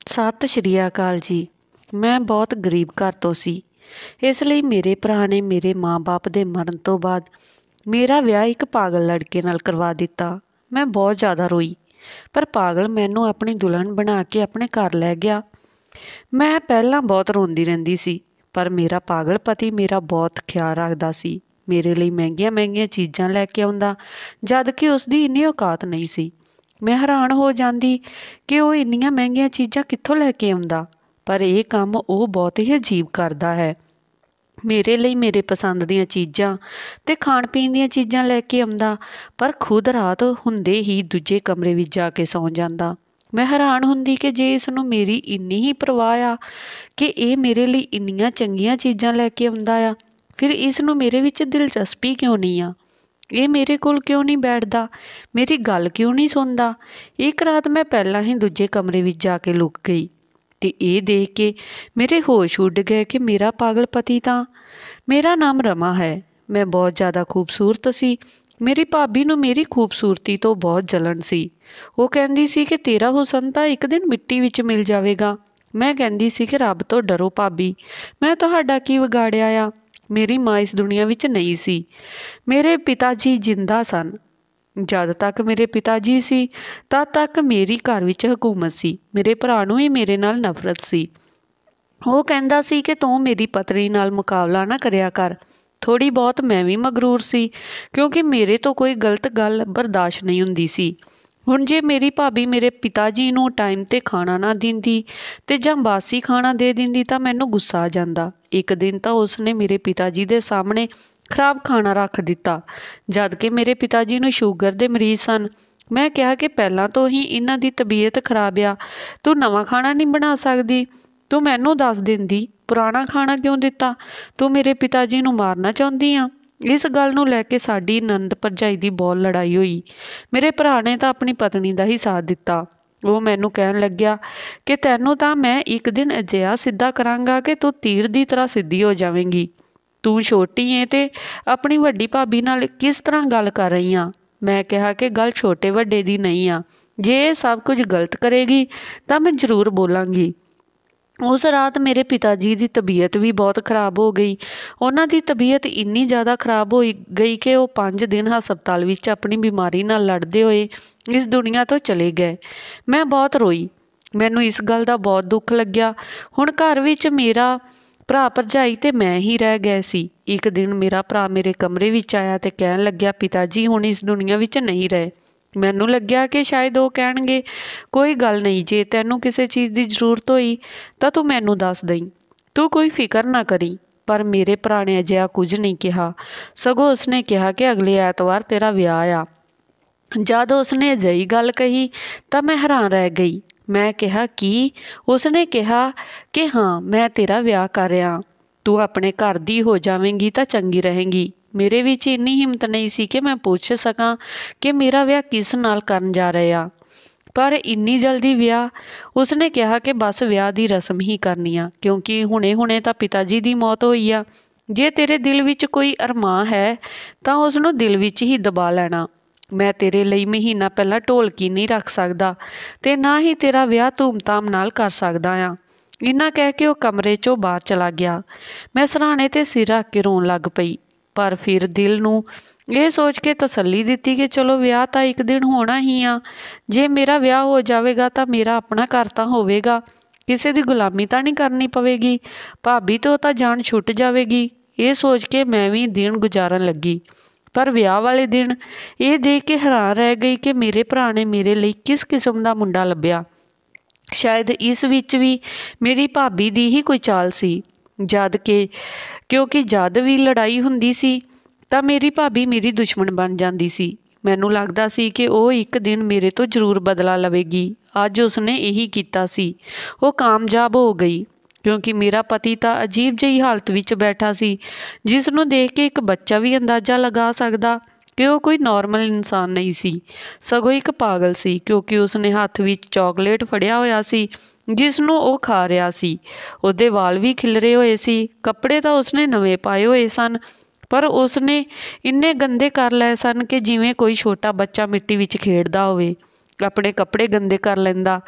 ਸਤਿ ਸ਼੍ਰੀ ਅਕਾਲ ਜੀ। ਮੈਂ ਬਹੁਤ ਗਰੀਬ ਘਰ ਤੋਂ ਸੀ, ਇਸ ਲਈ ਮੇਰੇ ਭਰਾ ਨੇ ਮੇਰੇ ਮਾਂ-ਬਾਪ ਦੇ ਮਰਨ ਤੋਂ ਬਾਅਦ ਮੇਰਾ ਵਿਆਹ ਇੱਕ ਪਾਗਲ ਲੜਕੇ ਨਾਲ ਕਰਵਾ ਦਿੱਤਾ। ਮੈਂ ਬਹੁਤ ਜ਼ਿਆਦਾ ਰੋਈ, ਪਰ ਪਾਗਲ ਮੈਨੂੰ ਆਪਣੀ ਦੁਲਹਨ ਬਣਾ ਕੇ ਆਪਣੇ ਘਰ ਲੈ ਗਿਆ। ਮੈਂ ਪਹਿਲਾਂ ਬਹੁਤ ਰੋਂਦੀ ਰਹਿੰਦੀ ਸੀ, ਪਰ ਮੇਰਾ ਪਾਗਲ ਪਤੀ ਮੇਰਾ ਬਹੁਤ ਖਿਆਲ ਰੱਖਦਾ ਸੀ। ਮੇਰੇ ਲਈ ਮਹਿੰਗੀਆਂ-ਮਹਿੰਗੀਆਂ ਚੀਜ਼ਾਂ ਲੈ ਕੇ ਆਉਂਦਾ, ਜਦ ਕਿ ਉਸ ਦੀ ਇੰਨੀ ਔਕਾਤ ਨਹੀਂ ਸੀ। ਮੈਂ ਹੈਰਾਨ ਹੋ ਜਾਂਦੀ ਕਿ ਉਹ ਇੰਨੀਆਂ ਮਹਿੰਗੀਆਂ ਚੀਜ਼ਾਂ ਕਿੱਥੋਂ ਲੈ ਕੇ ਆਉਂਦਾ, ਪਰ ਇਹ ਕੰਮ ਉਹ ਬਹੁਤ ਹੀ ਅਜੀਬ ਕਰਦਾ ਹੈ। ਮੇਰੇ ਲਈ ਮੇਰੇ ਪਸੰਦ ਦੀਆਂ ਚੀਜ਼ਾਂ ਤੇ ਖਾਣ ਪੀਣ ਦੀਆਂ ਚੀਜ਼ਾਂ ਲੈ ਕੇ ਆਉਂਦਾ, ਪਰ ਖੁਦ ਰਾਤ ਹੁੰਦੇ ਹੀ ਦੂਜੇ ਕਮਰੇ ਵਿੱਚ ਜਾ ਕੇ ਸੌਂ ਜਾਂਦਾ। ਮੈਂ ਹੈਰਾਨ ਹੁੰਦੀ ਕਿ ਜੇ ਇਸ ਨੂੰ ਮੇਰੀ ਇੰਨੀ ਹੀ ਪਰਵਾਹ ਆ ਕਿ ਇਹ ਮੇਰੇ ਲਈ ਇੰਨੀਆਂ ਚੰਗੀਆਂ ਚੀਜ਼ਾਂ ਲੈ ਕੇ ਆਉਂਦਾ ਆ, ਫਿਰ ਇਸ ਨੂੰ ਮੇਰੇ ਵਿੱਚ ਦਿਲਚਸਪੀ ਕਿਉਂ ਨਹੀਂ ਆ? ਇਹ ਮੇਰੇ ਕੋਲ ਕਿਉਂ ਨਹੀਂ ਬੈਠਦਾ? ਮੇਰੀ ਗੱਲ ਕਿਉਂ ਨਹੀਂ ਸੁਣਦਾ? ਇੱਕ ਰਾਤ ਮੈਂ ਪਹਿਲਾਂ ਹੀ ਦੂਜੇ ਕਮਰੇ ਵਿੱਚ ਜਾ ਕੇ ਲੁਕ ਗਈ ਤੇ ਇਹ ਦੇਖ ਕੇ ਮੇਰੇ ਹੋਸ਼ ਉੱਡ ਗਏ ਕਿ ਮੇਰਾ ਪਾਗਲ ਪਤੀ ਤਾਂ ਮੇਰਾ ਨਾਮ ਰਮਾ ਹੈ। ਮੈਂ ਬਹੁਤ ਜ਼ਿਆਦਾ ਖੂਬਸੂਰਤ ਸੀ। ਮੇਰੀ ਭਾਬੀ ਨੂੰ ਮੇਰੀ ਖੂਬਸੂਰਤੀ ਤੋਂ ਬਹੁਤ ਜਲਨ ਸੀ। ਉਹ ਕਹਿੰਦੀ ਸੀ ਕਿ ਤੇਰਾ ਹੁਸਨ ਤਾਂ ਇੱਕ ਦਿਨ ਮਿੱਟੀ ਵਿੱਚ ਮਿਲ ਜਾਵੇਗਾ। ਮੈਂ ਕਹਿੰਦੀ ਸੀ ਕਿ ਰੱਬ ਤੋਂ ਡਰੋ ਭਾਬੀ, ਮੈਂ ਤੁਹਾਡਾ ਕੀ ਵਿਗਾੜਿਆ ਆ? ਮੇਰੀ ਮਾਂ ਇਸ ਦੁਨੀਆ ਵਿੱਚ ਨਹੀਂ ਸੀ। ਮੇਰੇ ਪਿਤਾ ਜੀ ਜਿੰਦਾ ਸਨ। ਜਦ ਤੱਕ ਮੇਰੇ ਪਿਤਾ ਜੀ ਸੀ ਤਦ ਤੱਕ ਮੇਰੀ ਘਰ ਵਿੱਚ ਹਕੂਮਤ ਸੀ। ਮੇਰੇ ਭਰਾ ਨੂੰ ਵੀ ਮੇਰੇ ਨਾਲ ਨਫ਼ਰਤ ਸੀ। ਉਹ ਕਹਿੰਦਾ ਸੀ ਕਿ ਤੂੰ ਮੇਰੀ ਪਤਨੀ ਨਾਲ ਮੁਕਾਬਲਾ ਨਾ ਕਰਿਆ ਕਰ। ਥੋੜ੍ਹੀ ਬਹੁਤ ਮੈਂ ਵੀ ਮਗਰੂਰ ਸੀ, ਕਿਉਂਕਿ ਮੇਰੇ ਤੋਂ ਕੋਈ ਗਲਤ ਗੱਲ ਬਰਦਾਸ਼ਤ ਨਹੀਂ ਹੁੰਦੀ ਸੀ। ਹੁਣ ਜੇ ਮੇਰੀ ਭਾਬੀ ਮੇਰੇ ਪਿਤਾ ਜੀ ਨੂੰ ਟਾਈਮ 'ਤੇ ਖਾਣਾ ਨਾ ਦਿੰਦੀ ਤੇ ਜਾਂ ਬਾਸੀ ਖਾਣਾ ਦੇ ਦਿੰਦੀ ਤਾਂ ਮੈਨੂੰ ਗੁੱਸਾ ਆ ਜਾਂਦਾ। ਇੱਕ ਦਿਨ ਤਾਂ ਉਸਨੇ ਮੇਰੇ ਪਿਤਾ ਜੀ ਦੇ ਸਾਹਮਣੇ ਖਰਾਬ ਖਾਣਾ ਰੱਖ ਦਿੱਤਾ, ਜਦ ਕਿ ਮੇਰੇ ਪਿਤਾ ਜੀ ਨੂੰ ਸ਼ੂਗਰ ਦੇ ਮਰੀਜ਼ ਸਨ। ਮੈਂ ਕਿਹਾ ਕਿ ਪਹਿਲਾਂ ਤੋਂ ਹੀ ਇਹਨਾਂ ਦੀ ਤਬੀਅਤ ਖਰਾਬ ਆ, ਤੂੰ ਨਵਾਂ ਖਾਣਾ ਨਹੀਂ ਬਣਾ ਸਕਦੀ? ਤੂੰ ਮੈਨੂੰ ਦੱਸ ਦਿੰਦੀ, ਪੁਰਾਣਾ ਖਾਣਾ ਕਿਉਂ ਦਿੱਤਾ? ਤੂੰ ਮੇਰੇ ਪਿਤਾ ਜੀ ਨੂੰ ਮਾਰਨਾ ਚਾਹੁੰਦੀ ਆ? ਇਸ ਗੱਲ ਨੂੰ ਲੈ ਕੇ ਸਾਡੀ ਨਣਦ ਭਰਜਾਈ ਦੀ ਬਹੁਤ ਲੜਾਈ ਹੋਈ। ਮੇਰੇ ਭਰਾ ਨੇ ਤਾਂ ਆਪਣੀ ਪਤਨੀ ਦਾ ਹੀ ਸਾਥ ਦਿੱਤਾ। ਉਹ ਮੈਨੂੰ ਕਹਿਣ ਲੱਗਿਆ ਕਿ ਤੈਨੂੰ ਤਾਂ ਮੈਂ ਇੱਕ ਦਿਨ ਅਜਿਹਾ ਸਿੱਧਾ ਕਰਾਂਗਾ ਕਿ ਤੂੰ ਤੀਰ ਦੀ ਤਰ੍ਹਾਂ ਸਿੱਧੀ ਹੋ ਜਾਵੇਂਗੀ। ਤੂੰ ਛੋਟੀ ਏ ਤੇ ਆਪਣੀ ਵੱਡੀ ਭਾਬੀ ਨਾਲ ਕਿਸ ਤਰ੍ਹਾਂ ਗੱਲ ਕਰ ਰਹੀ ਆ? ਮੈਂ ਕਿਹਾ ਕਿ ਗੱਲ ਛੋਟੇ ਵੱਡੇ ਦੀ ਨਹੀਂ ਆ। ਜੇ ਇਹ ਸਭ ਕੁਝ ਗਲਤ ਕਰੇਗੀ ਤਾਂ ਮੈਂ ਜ਼ਰੂਰ ਬੋਲਾਂਗੀ। ਉਸ ਰਾਤ ਮੇਰੇ ਪਿਤਾ ਜੀ ਦੀ ਤਬੀਅਤ ਵੀ ਬਹੁਤ ਖਰਾਬ ਹੋ ਗਈ। ਉਹਨਾਂ ਦੀ ਤਬੀਅਤ ਇੰਨੀ ਜ਼ਿਆਦਾ ਖਰਾਬ ਹੋਈ ਗਈ ਕਿ ਉਹ 5 ਦਿਨ ਹਸਪਤਾਲ ਵਿੱਚ ਆਪਣੀ ਬਿਮਾਰੀ ਨਾਲ ਲੜਦੇ ਹੋਏ ਇਸ ਦੁਨੀਆ ਤੋਂ ਚਲੇ ਗਏ। ਮੈਂ ਬਹੁਤ ਰੋਈ। ਮੈਨੂੰ ਇਸ ਗੱਲ ਦਾ ਬਹੁਤ ਦੁੱਖ ਲੱਗਿਆ। ਹੁਣ ਘਰ ਵਿੱਚ ਮੇਰਾ ਭਰਾ ਭਰਜਾਈ ਤੇ ਮੈਂ ਹੀ ਰਹਿ ਗਏ ਸੀ। ਇੱਕ ਦਿਨ ਮੇਰਾ ਭਰਾ ਮੇਰੇ ਕਮਰੇ ਵਿੱਚ ਆਇਆ ਤੇ ਕਹਿਣ ਲੱਗਿਆ, ਪਿਤਾ ਜੀ ਹੁਣ ਇਸ ਦੁਨੀਆ ਵਿੱਚ ਨਹੀਂ ਰਹੇ। ਮੈਨੂੰ ਲੱਗਿਆ ਕਿ ਸ਼ਾਇਦ ਉਹ ਕਹਿਣਗੇ, ਕੋਈ ਗੱਲ ਨਹੀਂ, ਜੇ ਤੈਨੂੰ ਕਿਸੇ ਚੀਜ਼ ਦੀ ਜ਼ਰੂਰਤ ਹੋਈ ਤਾਂ ਤੂੰ ਮੈਨੂੰ ਦੱਸ ਦਈਂ, ਤੂੰ ਕੋਈ ਫਿਕਰ ਨਾ ਕਰੀਂ। ਪਰ ਮੇਰੇ ਭਰਾ ਨੇ ਅਜਿਹਾ ਕੁਝ ਨਹੀਂ ਕਿਹਾ, ਸਗੋਂ ਉਸਨੇ ਕਿਹਾ ਕਿ ਅਗਲੇ ਐਤਵਾਰ ਤੇਰਾ ਵਿਆਹ ਆ। ਜਦ ਉਸਨੇ ਅਜਿਹੀ ਗੱਲ ਕਹੀ ਤਾਂ ਮੈਂ ਹੈਰਾਨ ਰਹਿ ਗਈ। ਮੈਂ ਕਿਹਾ ਕੀ? ਉਸਨੇ ਕਿਹਾ ਕਿ ਹਾਂ, ਮੈਂ ਤੇਰਾ ਵਿਆਹ ਕਰ ਰਿਹਾ। ਤੂੰ ਆਪਣੇ ਘਰ ਦੀ ਹੋ ਜਾਵੇਂਗੀ ਤਾਂ ਚੰਗੀ ਰਹੇਂਗੀ। ਮੇਰੇ ਵਿੱਚ ਇੰਨੀ ਹਿੰਮਤ ਨਹੀਂ ਸੀ ਕਿ ਮੈਂ ਪੁੱਛ ਸਕਾਂ ਕਿ ਮੇਰਾ ਵਿਆਹ ਕਿਸ ਨਾਲ ਕਰਨ ਜਾ ਰਹੇ ਆ। ਪਰ ਇੰਨੀ ਜਲਦੀ ਵਿਆਹ? ਉਸਨੇ ਕਿਹਾ ਕਿ ਬਸ ਵਿਆਹ ਦੀ ਰਸਮ ਹੀ ਕਰਨੀ ਆ, ਕਿਉਂਕਿ ਹੁਣੇ-ਹੁਣੇ ਤਾਂ ਪਿਤਾ ਜੀ ਦੀ ਮੌਤ ਹੋਈ ਆ। ਜੇ ਤੇਰੇ ਦਿਲ ਵਿੱਚ ਕੋਈ ਅਰਮਾਨ ਹੈ ਤਾਂ ਉਸਨੂੰ ਦਿਲ ਵਿੱਚ ਹੀ ਦਬਾ ਲੈਣਾ। ਮੈਂ ਤੇਰੇ ਲਈ ਮਹੀਨਾ ਪਹਿਲਾਂ ਢੋਲਕੀ ਨਹੀਂ ਰੱਖ ਸਕਦਾ ਤੇ ਨਾ ਹੀ ਤੇਰਾ ਵਿਆਹ ਧੂਮ-ਧਾਮ ਨਾਲ ਕਰ ਸਕਦਾ ਆ। ਇੰਨਾ ਕਹਿ ਕੇ ਉਹ ਕਮਰੇ 'ਚੋਂ ਬਾਹਰ ਚਲਾ ਗਿਆ। ਮੈਂ ਸਿਰਹਾਣੇ 'ਤੇ ਸਿਰ ਰੱਖ ਕੇ ਰੋਣ ਲੱਗ ਪਈ, ਪਰ ਫਿਰ ਦਿਲ ਨੂੰ ਇਹ ਸੋਚ ਕੇ ਤਸੱਲੀ ਦਿੱਤੀ ਕਿ ਚਲੋ ਵਿਆਹ ਤਾਂ ਇੱਕ ਦਿਨ ਹੋਣਾ ਹੀ ਆ। ਜੇ ਮੇਰਾ ਵਿਆਹ ਹੋ ਜਾਵੇਗਾ ਤਾਂ ਮੇਰਾ ਆਪਣਾ ਘਰ ਤਾਂ ਹੋਵੇਗਾ, ਕਿਸੇ ਦੀ ਗੁਲਾਮੀ ਤਾਂ ਨਹੀਂ ਕਰਨੀ ਪਵੇਗੀ। ਭਾਬੀ ਤੋਂ ਤਾਂ ਜਾਨ ਛੁੱਟ ਜਾਵੇਗੀ। ਇਹ ਸੋਚ ਕੇ ਮੈਂ ਵੀ ਦਿਨ ਗੁਜ਼ਾਰਨ ਲੱਗੀ। ਪਰ ਵਿਆਹ ਵਾਲੇ ਦਿਨ ਇਹ ਦੇਖ ਕੇ ਹੈਰਾਨ ਰਹਿ ਗਈ ਕਿ ਮੇਰੇ ਭਰਾ ਨੇ ਮੇਰੇ ਲਈ ਕਿਸ ਕਿਸਮ ਦਾ ਮੁੰਡਾ ਲੱਭਿਆ। ਸ਼ਾਇਦ ਇਸ ਵਿੱਚ ਵੀ ਮੇਰੀ ਭਾਬੀ ਦੀ ਹੀ ਕੋਈ ਚਾਲ ਸੀ। ਕਿਉਂਕਿ ਜਦ ਵੀ ਲੜਾਈ ਹੁੰਦੀ ਸੀ ਤਾਂ ਮੇਰੀ ਭਾਬੀ ਮੇਰੀ ਦੁਸ਼ਮਣ ਬਣ ਜਾਂਦੀ ਸੀ। ਮੈਨੂੰ ਲੱਗਦਾ ਸੀ ਕਿ ਉਹ ਇੱਕ ਦਿਨ ਮੇਰੇ ਤੋਂ ਜ਼ਰੂਰ ਬਦਲਾ ਲਵੇਗੀ। ਅੱਜ ਉਸਨੇ ਇਹੀ ਕੀਤਾ ਸੀ। ਉਹ ਕਾਮਯਾਬ ਹੋ ਗਈ, ਕਿਉਂਕਿ ਮੇਰਾ ਪਤੀ ਤਾਂ ਅਜੀਬ ਜਿਹੀ ਹਾਲਤ ਵਿੱਚ ਬੈਠਾ ਸੀ, ਜਿਸ ਨੂੰ ਦੇਖ ਕੇ ਇੱਕ ਬੱਚਾ ਵੀ ਅੰਦਾਜ਼ਾ ਲਗਾ ਸਕਦਾ ਕਿ ਉਹ ਕੋਈ ਨਾਰਮਲ ਇਨਸਾਨ ਨਹੀਂ ਸੀ, ਸਗੋਂ ਇੱਕ ਪਾਗਲ ਸੀ, ਕਿਉਂਕਿ ਉਸਨੇ ਹੱਥ ਵਿੱਚ ਚਾਕਲੇਟ ਫੜਿਆ ਹੋਇਆ ਸੀ ਜਿਸ ਨੂੰ ਉਹ ਖਾ ਰਿਹਾ ਸੀ। ਉਹਦੇ ਵਾਲ ਵੀ ਖਿਲਰੇ ਹੋਏ ਸੀ। ਕੱਪੜੇ ਤਾਂ ਉਸਨੇ ਨਵੇਂ ਪਾਏ ਹੋਏ ਸਨ, ਪਰ ਉਸਨੇ ਇੰਨੇ ਗੰਦੇ ਕਰ ਲਏ ਸਨ ਕਿ ਜਿਵੇਂ ਕੋਈ ਛੋਟਾ ਬੱਚਾ ਮਿੱਟੀ ਵਿੱਚ ਖੇਡਦਾ ਹੋਵੇ। ਆਪਣੇ ਕੱਪੜੇ ਗੰਦੇ ਕਰ ਲੈਂਦਾ।